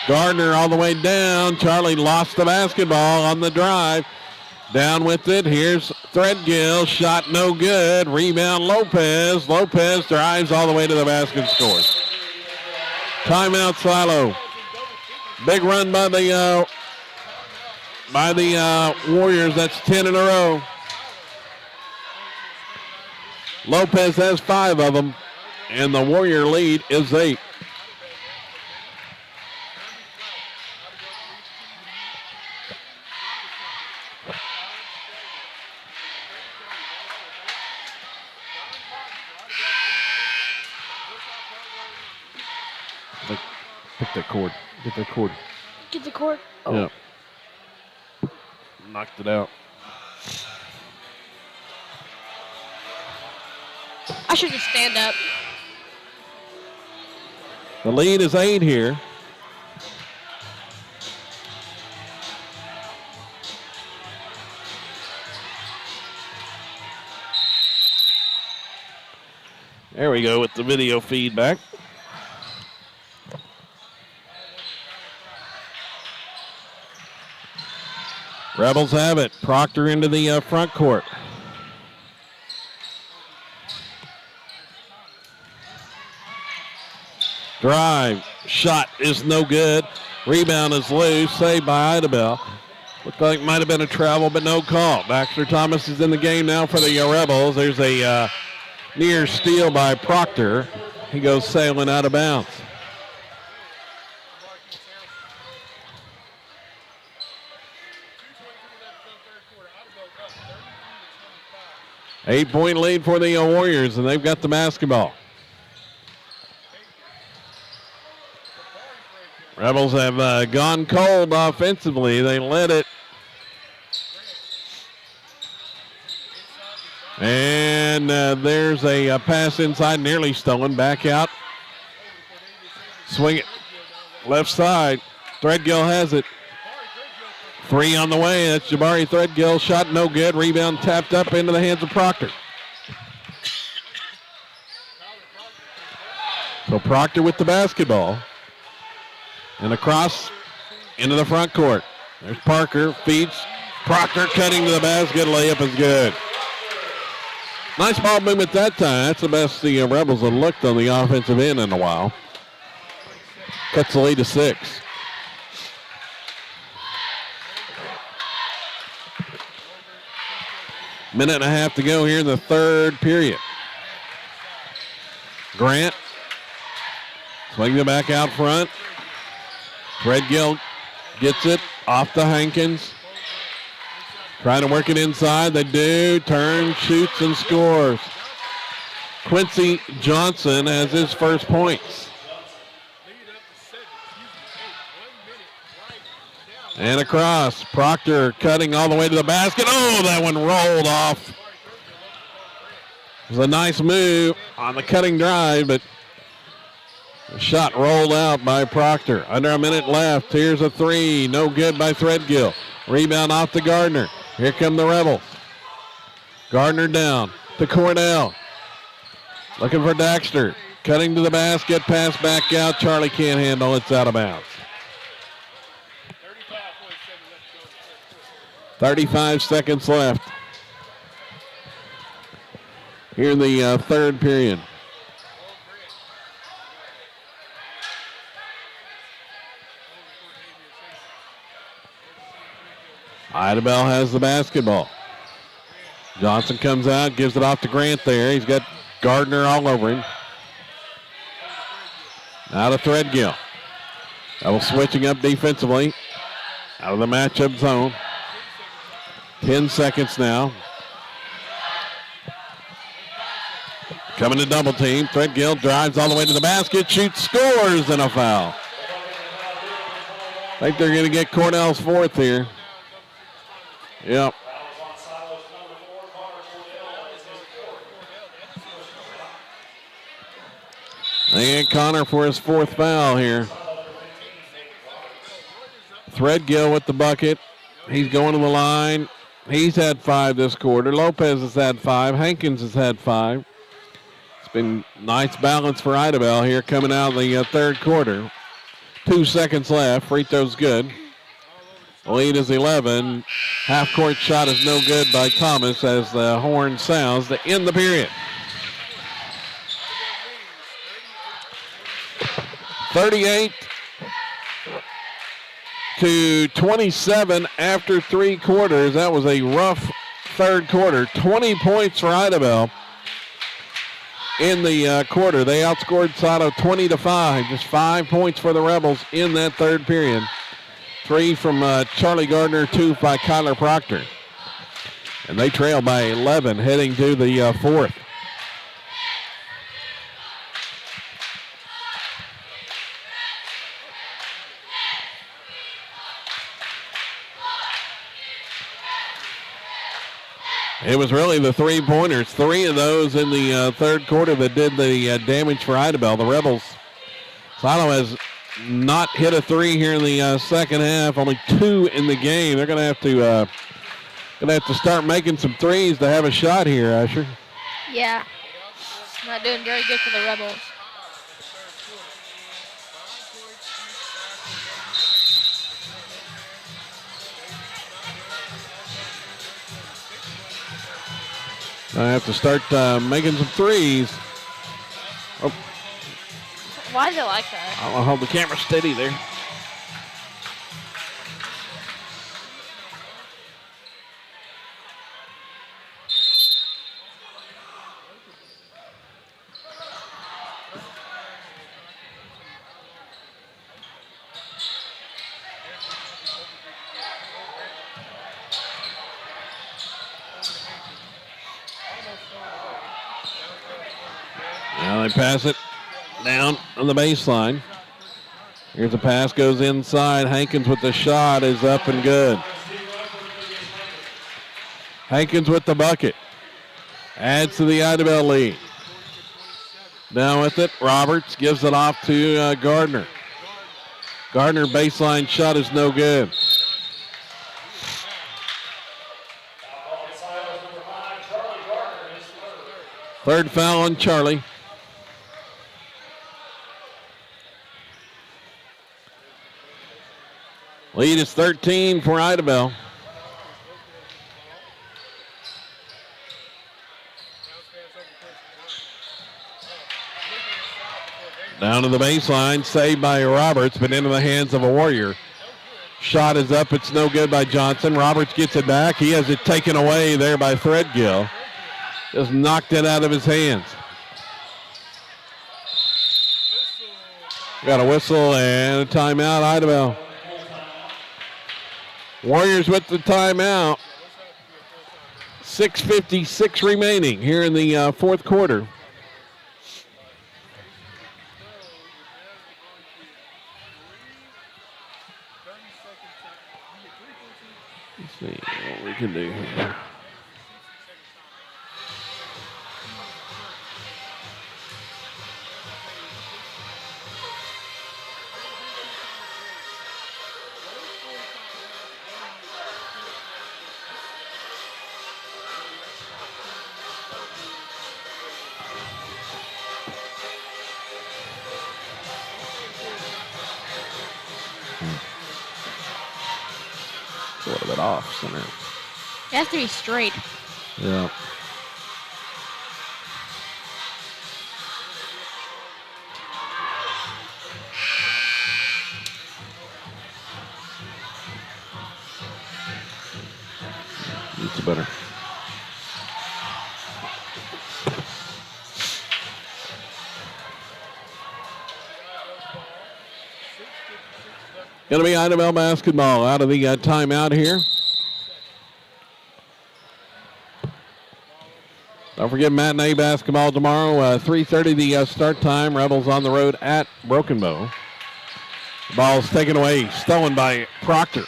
Speaker 1: Gardner all the way down. Charlie lost the basketball on the drive. Down with it. Here's Threadgill. Shot no good. Rebound Lopez. Lopez drives all the way to the basket, scores. Timeout, Silo. Big run by the Warriors. That's 10 in a row. Lopez has 5 of them, and the Warrior lead is 8. Pick that cord. Get that cord.
Speaker 2: Get the cord.
Speaker 1: Oh. Yeah. Knocked it out.
Speaker 2: I should just stand up.
Speaker 1: The lead is 8 here. There we go with the video feedback. Rebels have it. Proctor into the front court. Drive. Shot is no good. Rebound is loose. Saved by Idabel. Looked like it might have been a travel, but no call. Baxter Thomas is in the game now for the Rebels. There's a near steal by Proctor. He goes sailing out of bounds. 8-point lead for the Warriors, and they've got the basketball. Rebels have gone cold offensively. They led it. And there's a pass inside, nearly stolen. Back out. Swing it. Left side. Threadgill has it. 3 on the way. That's Jabari Threadgill. Shot no good. Rebound tapped up into the hands of Proctor. So Proctor with the basketball. And across into the front court. There's Parker. Feeds. Proctor cutting to the basket. Layup is good. Nice ball movement that time. That's the best the Rebels have looked on the offensive end in a while. Cuts the lead to 6. Minute and a half to go here in the third period. Grant swings it back out front. Threadgill gets it off to Hankins. Trying to work it inside. They do. Turns, shoots, and scores. Quincy Johnson has his first points. And across. Proctor cutting all the way to the basket. Oh, that one rolled off. It was a nice move on the cutting drive, but the shot rolled out by Proctor. Under a minute left. Here's a 3. No good by Threadgill. Rebound off to Gardner. Here come the Rebels. Gardner down to Cordell. Looking for Daxter. Cutting to the basket. Pass back out. Charlie can't handle. It's out of bounds. 35 seconds left here in the third period. Idabel has the basketball. Johnson comes out, gives it off to Grant there. He's got Gardner all over him. Now to Threadgill. Double switching up defensively. Out of the matchup zone. 10 seconds now. Coming to double team. Threadgill drives all the way to the basket, shoots, scores, and a foul. I think they're going to get Cornell's fourth here. Yep. They get Connor for his fourth foul here. Threadgill with the bucket. He's going to the line. He's had 5 this quarter. Lopez has had 5. Hankins has had 5. It's been nice balance for Idabel here coming out of the third quarter. 2 seconds left. Free throw's good. The lead is 11. Half-court shot is no good by Thomas as the horn sounds to end the period. 38-27 after 3 quarters. That was a rough third quarter. 20 points for Idabel in the quarter. They outscored Sato 20-5. Just 5 points for the Rebels in that third period. 3 from Charlie Gardner, 2 by Kyler Proctor. And they trail by 11 heading to the fourth. It was really the 3-pointers, 3 of those in the third quarter that did the damage for Idabel. The Rebels, Silo has not hit a 3 here in the second half. Only 2 in the game. They're going to have to start making some threes to have a shot here, Asher.
Speaker 2: Yeah. Not doing very good for the Rebels.
Speaker 1: I have to start making some threes. Oh.
Speaker 2: Why is it like that?
Speaker 1: I'll hold the camera steady there. Now they pass it down on the baseline. Here's a pass, goes inside. Hankins with the shot is up and good. Hankins with the bucket. Adds to the Idabel lead. Down with it, Roberts gives it off to Gardner. Gardner baseline shot is no good. Third foul on Charlie. Lead is 13 for Idabel. Down to the baseline, saved by Roberts, but into the hands of a Warrior. Shot is up, it's no good by Johnson. Roberts gets it back. He has it taken away there by Threadgill. Just knocked it out of his hands. Got a whistle and a timeout, Idabel. Warriors with the timeout. 6:56 remaining here in the fourth quarter. Let's see what we can do here. A little bit off center.
Speaker 2: It has to be straight.
Speaker 1: Yeah. It's better. Going to be Idabel basketball out of the timeout here. Don't forget matinee basketball tomorrow, 3:30 the start time. Rebels on the road at Broken Bow. Ball's taken away, stolen by Proctor.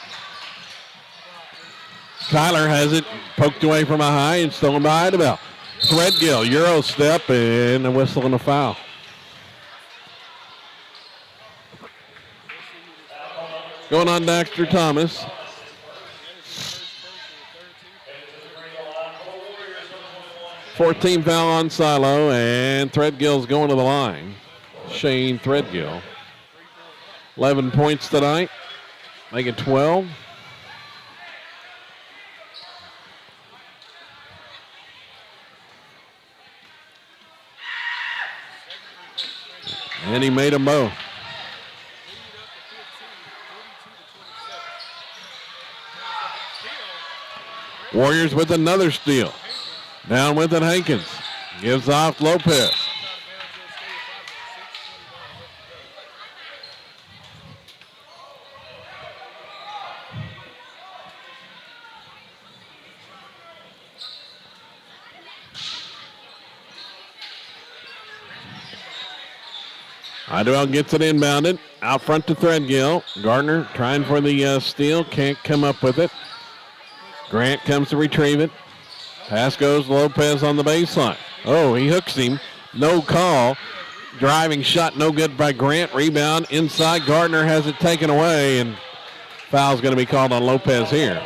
Speaker 1: Kyler has it, poked away from a high and stolen by Idabel. Threadgill, Euro step, and a whistle and a foul. Going on Dexter Thomas. Fourteen foul on Silo, and Threadgill's going to the line. Shane Threadgill. 11 points tonight, make it 12. And he made them both. Warriors with another steal. Down with it, Hankins. Gives off Lopez. Idabel gets it inbounded. Out front to Threadgill. Gardner trying for the steal. Can't come up with it. Grant comes to retrieve it. Pass goes Lopez on the baseline. Oh, he hooks him. No call. Driving shot no good by Grant. Rebound inside. Gardner has it taken away, and foul's going to be called on Lopez here.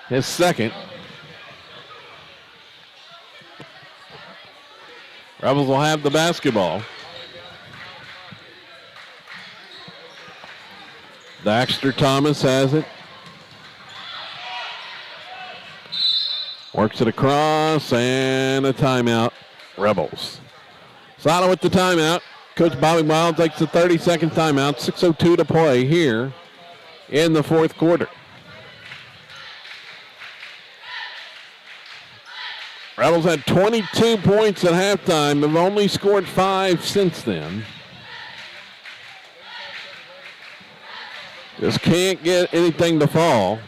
Speaker 1: His second. Rebels will have the basketball. Dexter Thomas has it. Works it across, and a timeout. Rebels. Silo with the timeout. Coach Bobby Wild takes the 30-second timeout. 6:02 to play here in the fourth quarter. Rebels had 22 points at halftime. They've only scored 5 since then. Just can't get anything to fall.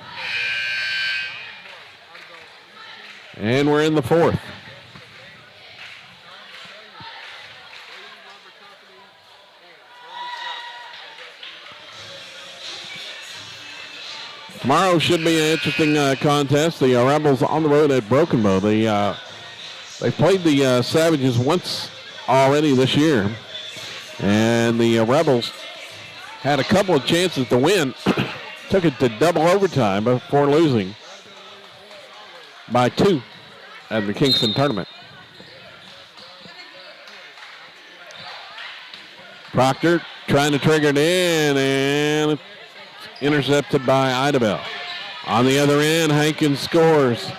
Speaker 1: And we're in the fourth. Tomorrow should be an interesting contest. The Rebels on the road at Broken Bow. They played the Savages once already this year. And the Rebels had a couple of chances to win. Took it to double overtime before losing by 2 at the Kingston tournament. Proctor trying to trigger it in, and intercepted by Idabel. On the other end, Hankins scores.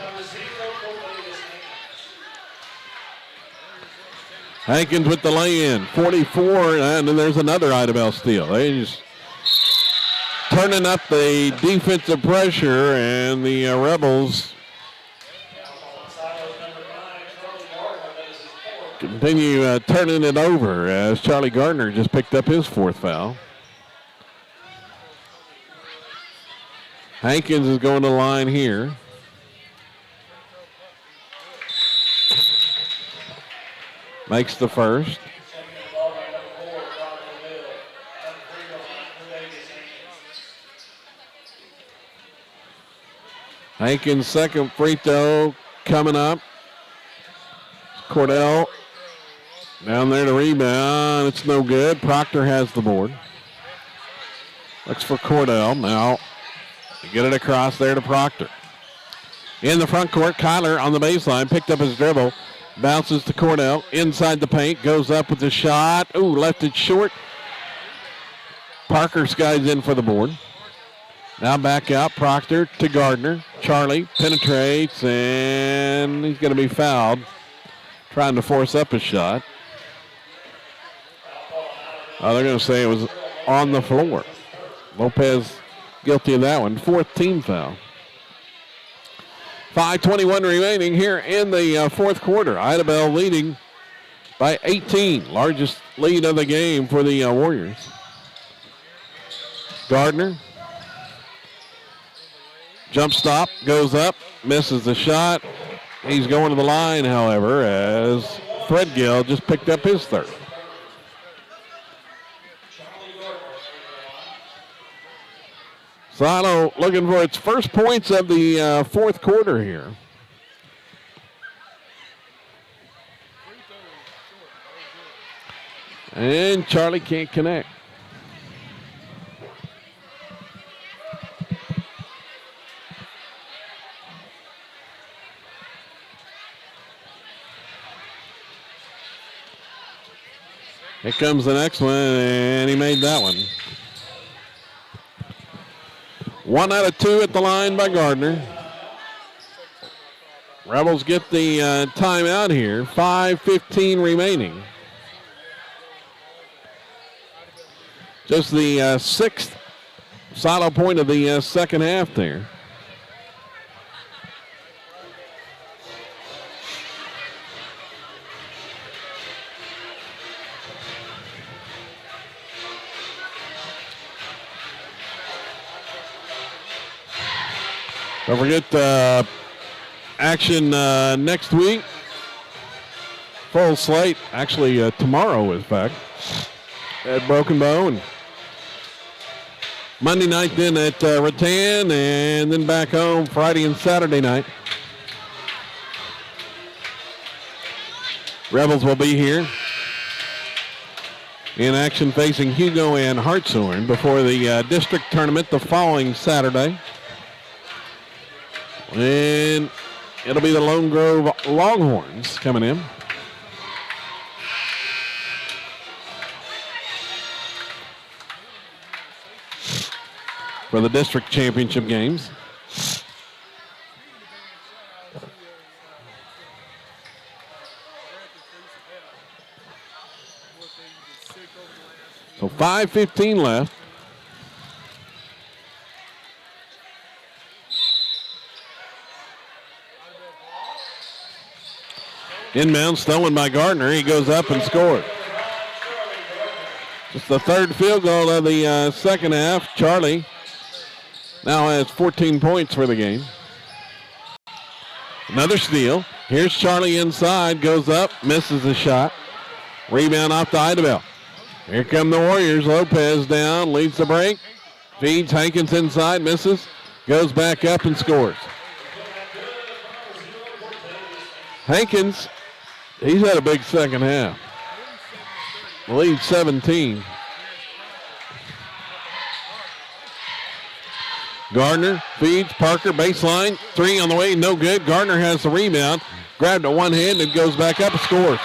Speaker 1: Hankins with the lay-in, 44, and then there's another Idabel steal. They just turning up the defensive pressure, and the Rebels continue turning it over as Charlie Gardner just picked up his 4th foul. Hankins is going to the line here. Makes the first. Hankins' second free throw coming up. Cordell down there to rebound. It's no good. Proctor has the board. Looks for Cordell. Now, get it across there to Proctor. In the front court, Kyler on the baseline, picked up his dribble, bounces to Cordell, inside the paint, goes up with the shot. Ooh, left it short. Parker skies in for the board. Now back out, Proctor to Gardner. Charlie penetrates, and he's going to be fouled, trying to force up a shot. They're going to say it was on the floor. Lopez guilty of that one. 4th team foul. 5:21 remaining here in the fourth quarter. Idabel leading by 18. Largest lead of the game for the Warriors. Gardner. Jump stop, goes up, misses the shot. He's going to the line, however, as Threadgill just picked up his third. Silo looking for its first points of the fourth quarter here. And Charlie can't connect. Here comes the next one, and he made that one. 1 out of 2 at the line by Gardner. Rebels get the timeout here. 5:15 remaining. Just the 6th silo point of the second half there. Don't forget action next week. Full slate, actually tomorrow is back at Broken Bow. And Monday night then at Rattan, and then back home Friday and Saturday night. Rebels will be here in action facing Hugo and Hartshorn before the district tournament the following Saturday. And it'll be the Lone Grove Longhorns coming in. For the district championship games. So 5:15 left. Inbound stolen by Gardner. He goes up and scores. Just the third field goal of the second half. Charlie now has 14 points for the game. Another steal. Here's Charlie inside. Goes up. Misses the shot. Rebound off to Idabel. Here come the Warriors. Lopez down. Leads the break. Feeds Hankins inside. Misses. Goes back up and scores. Hankins, he's had a big second half. Lead 17. Gardner feeds Parker, baseline, 3 on the way, no good. Gardner has the rebound, grabbed it one hand and goes back up and scores.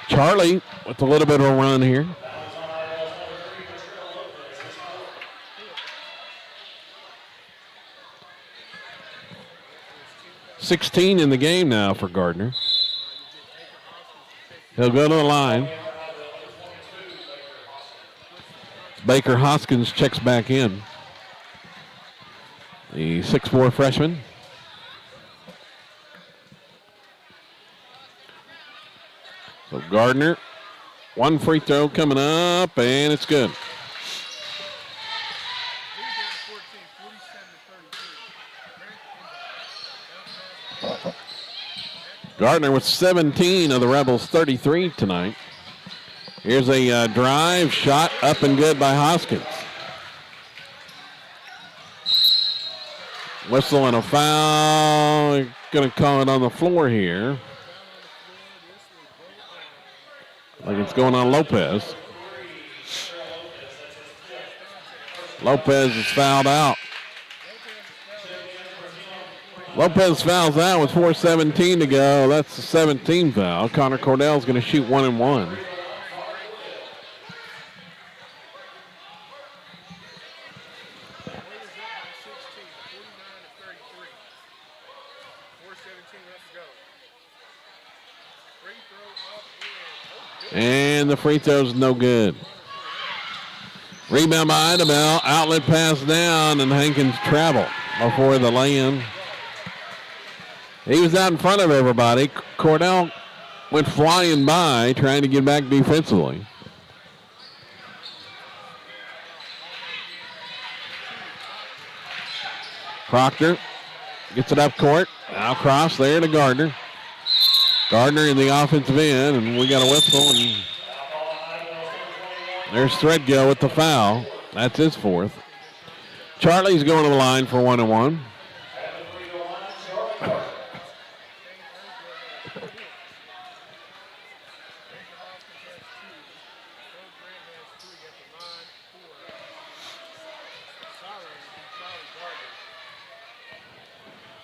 Speaker 1: Charlie with a little bit of a run here. $16 in the game now for Gardner. He'll go to the line. Baker Hoskins checks back in. The 6'4" freshman. So Gardner, one free throw coming up, and it's good. Gardner with 17 of the Rebels' 33 tonight. Here's a drive, shot up and good by Hoskins. Whistle and a foul. Going to call it on the floor here. Like it's going on Lopez. Lopez is fouled out. Lopez fouls out with 4:17 to go. That's the 17th foul. Connor Cordell's going to shoot 1 and 1.
Speaker 3: Warriors up by 16, 49-33. 4:17 left to go. Free throw up and
Speaker 1: And the free throw's no good. Rebound by Idabel. Outlet pass down, and Hankins traveled before the lay-in. He was out in front of everybody. Cordell went flying by, trying to get back defensively. Proctor gets it up court. Now cross there to Gardner. Gardner in the offensive end, and we got a whistle. And there's Threadgill with the foul. That's his fourth. Charlie's going to the line for 1 and 1.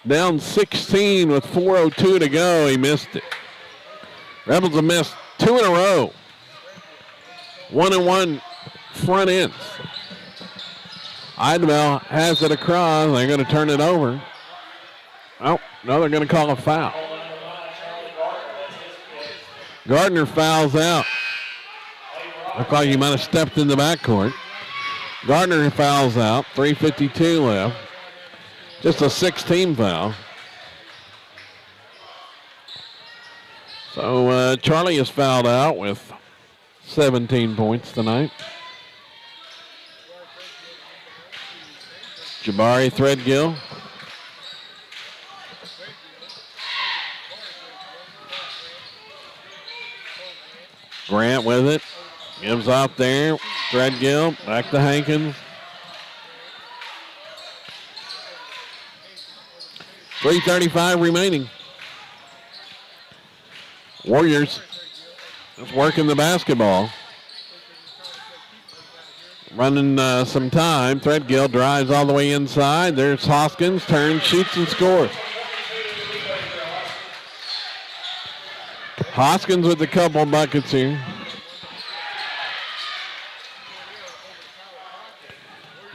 Speaker 1: Down 16 with 4:02 to go. He missed it. Rebels have missed 2 in a row. 1 and 1 front ends. Idabel has it across. They're going to turn it over. Oh, no, they're going to call a foul. Gardner fouls out. Looked like he might have stepped in the backcourt. Gardner fouls out. 3:52 left. Just a 6-team foul. So Charlie is fouled out with 17 points tonight. Jabari Threadgill. Grant with it. Gives off there. Threadgill back to Hankins. 3:35 remaining. Warriors is working the basketball. Running some time. Threadgill drives all the way inside. There's Hoskins. Turns, shoots, and scores. Hoskins with a couple buckets here.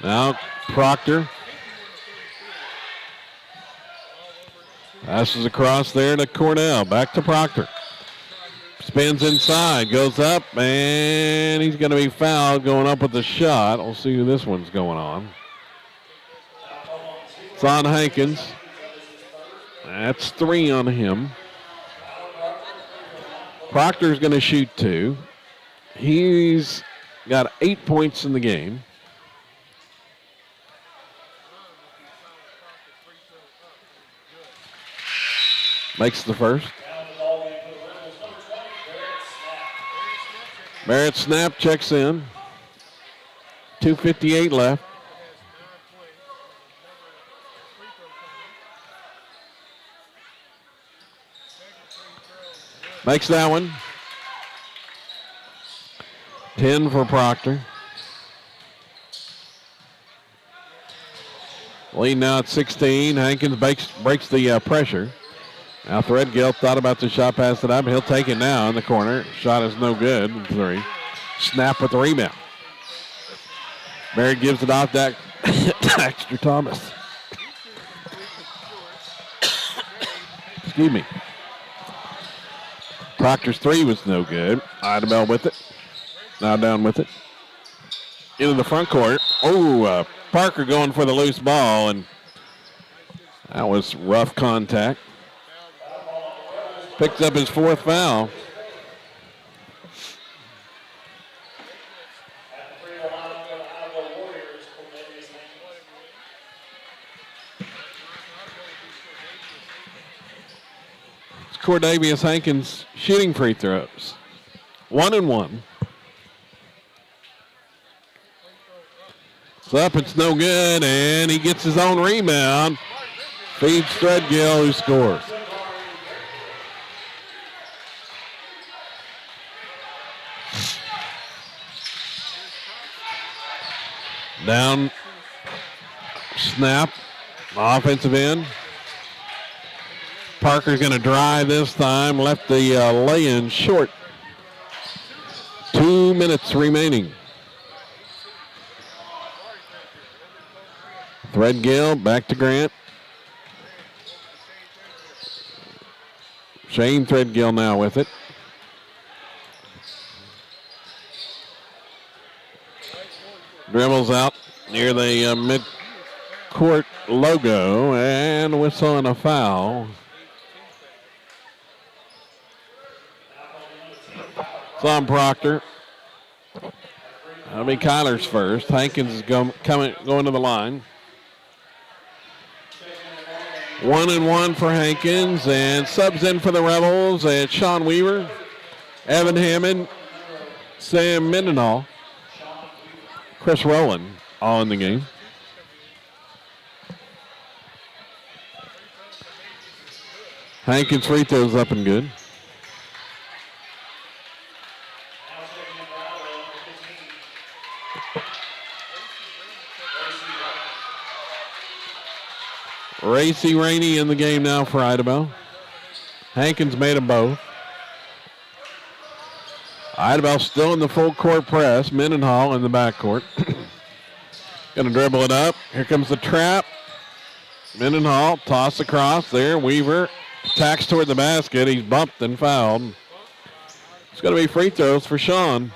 Speaker 1: Now Proctor. Passes across there to Cordell. Back to Proctor. Spins inside. Goes up. And he's going to be fouled going up with the shot. We'll see who this one's going on. It's on Hankins. That's 3 on him. Proctor's going to shoot 2. He's got 8 points in the game. Makes the first. Barrett Snap checks in. 2:58 left. Makes that one. 10 for Proctor. Lead now at 16. Hankins breaks the pressure. Now Threadgill thought about the shot, passed it up. He'll take it now in the corner. Shot is no good. 3. Snap with the rebound. Barrett gives it off to Dexter Thomas. Excuse me. Proctor's 3 was no good. Idabel with it. Now down with it. Into the front court. Oh, Parker going for the loose ball, and that was rough contact. Picks up his 4th foul. It's Cordavius Hankins shooting free throws. 1 and 1. It's up, it's no good, and he gets his own rebound. Feeds Threadgill, who scores. Down, snap, offensive end. Parker's going to drive this time. Left the lay-in short. 2 minutes remaining. Threadgill back to Grant. Shane Threadgill now with it. Dribbles out near the mid-court logo and whistle and a foul. It's on Proctor. That'll be Kyler's first. Hankins is going to the line. 1-1 for Hankins, and subs in for the Rebels. It's Sean Weaver, Evan Hammond, Sam Mendenhall, Chris Rowland, all in the game. Hankins free throws up and good. Racy Rainey in the game now for Idabel. Hankins made them both. Idabel still in the full court press. Mendenhall in the backcourt. Going to dribble it up. Here comes the trap. Mendenhall toss across there. Weaver attacks toward the basket. He's bumped and fouled. It's going to be free throws for Sean.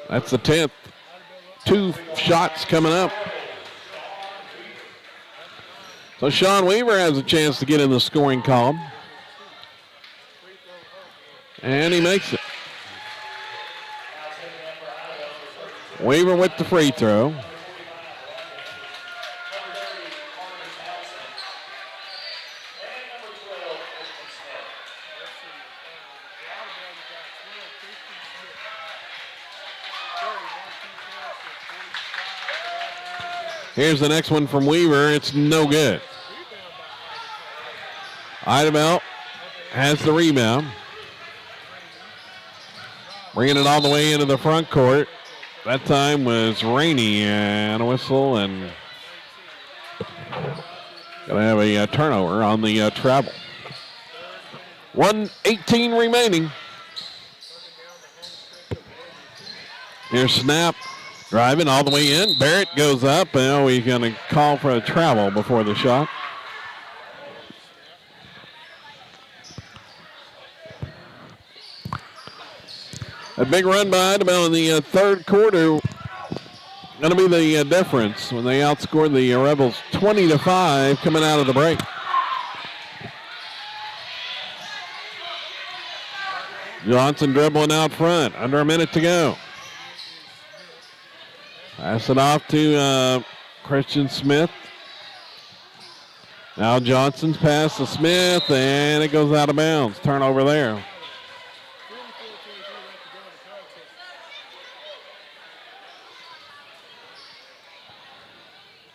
Speaker 1: That's the 10th. 2 shots coming up. So Sean Weaver has a chance to get in the scoring column. And he makes it. Weaver with the free throw. Here's the next one from Weaver. It's no good. Idabel has the rebound. Bringing it all the way into the front court. That time was Rainey and a whistle, and going to have a turnover on the travel. 1:18 remaining. Here's snap. Driving all the way in. Barrett goes up. Now he's going to call for a travel before the shot. A big run by Idabel in the third quarter. Going to be the difference when they outscored the Rebels 20-5 coming out of the break. Johnson dribbling out front. Under a minute to go. Pass it off to Christian Smith. Now Johnson's pass to Smith, and it goes out of bounds. Turnover there.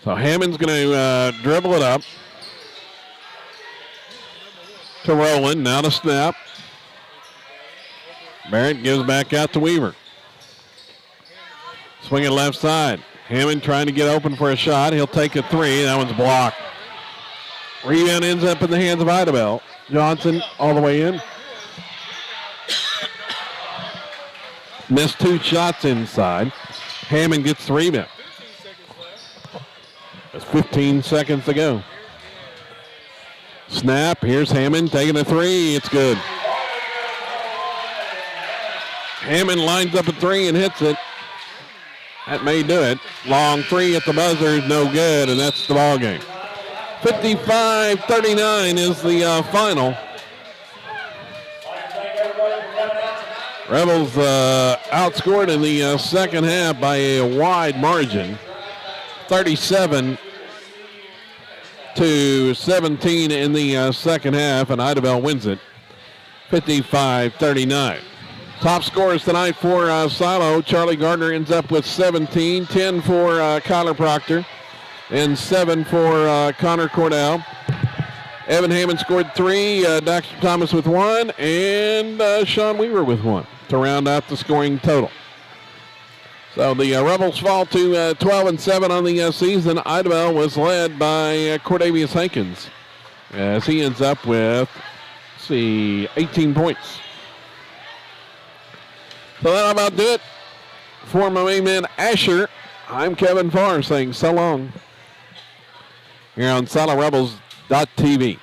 Speaker 1: So Hammond's going to dribble it up to Rowland. Now to snap. Barrett gives back out to Weaver. Swinging left side. Hammond trying to get open for a shot. He'll take a three. That one's blocked. Rebound ends up in the hands of Idabel. Johnson all the way in. Missed 2 shots inside. Hammond gets the rebound. There's 15 seconds to go. Snap. Here's Hammond taking a three. It's good. Hammond lines up a three and hits it. That may do it. Long three at the buzzer is no good, and that's the ball game. 55-39 is the final. Rebels outscored in the second half by a wide margin. 37-17 in the second half, and Idabel wins it 55-39. Top scorers tonight for Silo. Charlie Gardner ends up with 17, 10 for Kyler Proctor, and 7 for Connor Cordell. Evan Hammond scored 3, Dexter Thomas with 1, and Sean Weaver with 1 to round out the scoring total. So the Rebels fall to 12-7 on the season. Idabel was led by Cordavius Hankins as he ends up with, 18 points. So that'll about do it. For my main man Asher, I'm Kevin Farr saying so long here on SolidRebels.tv.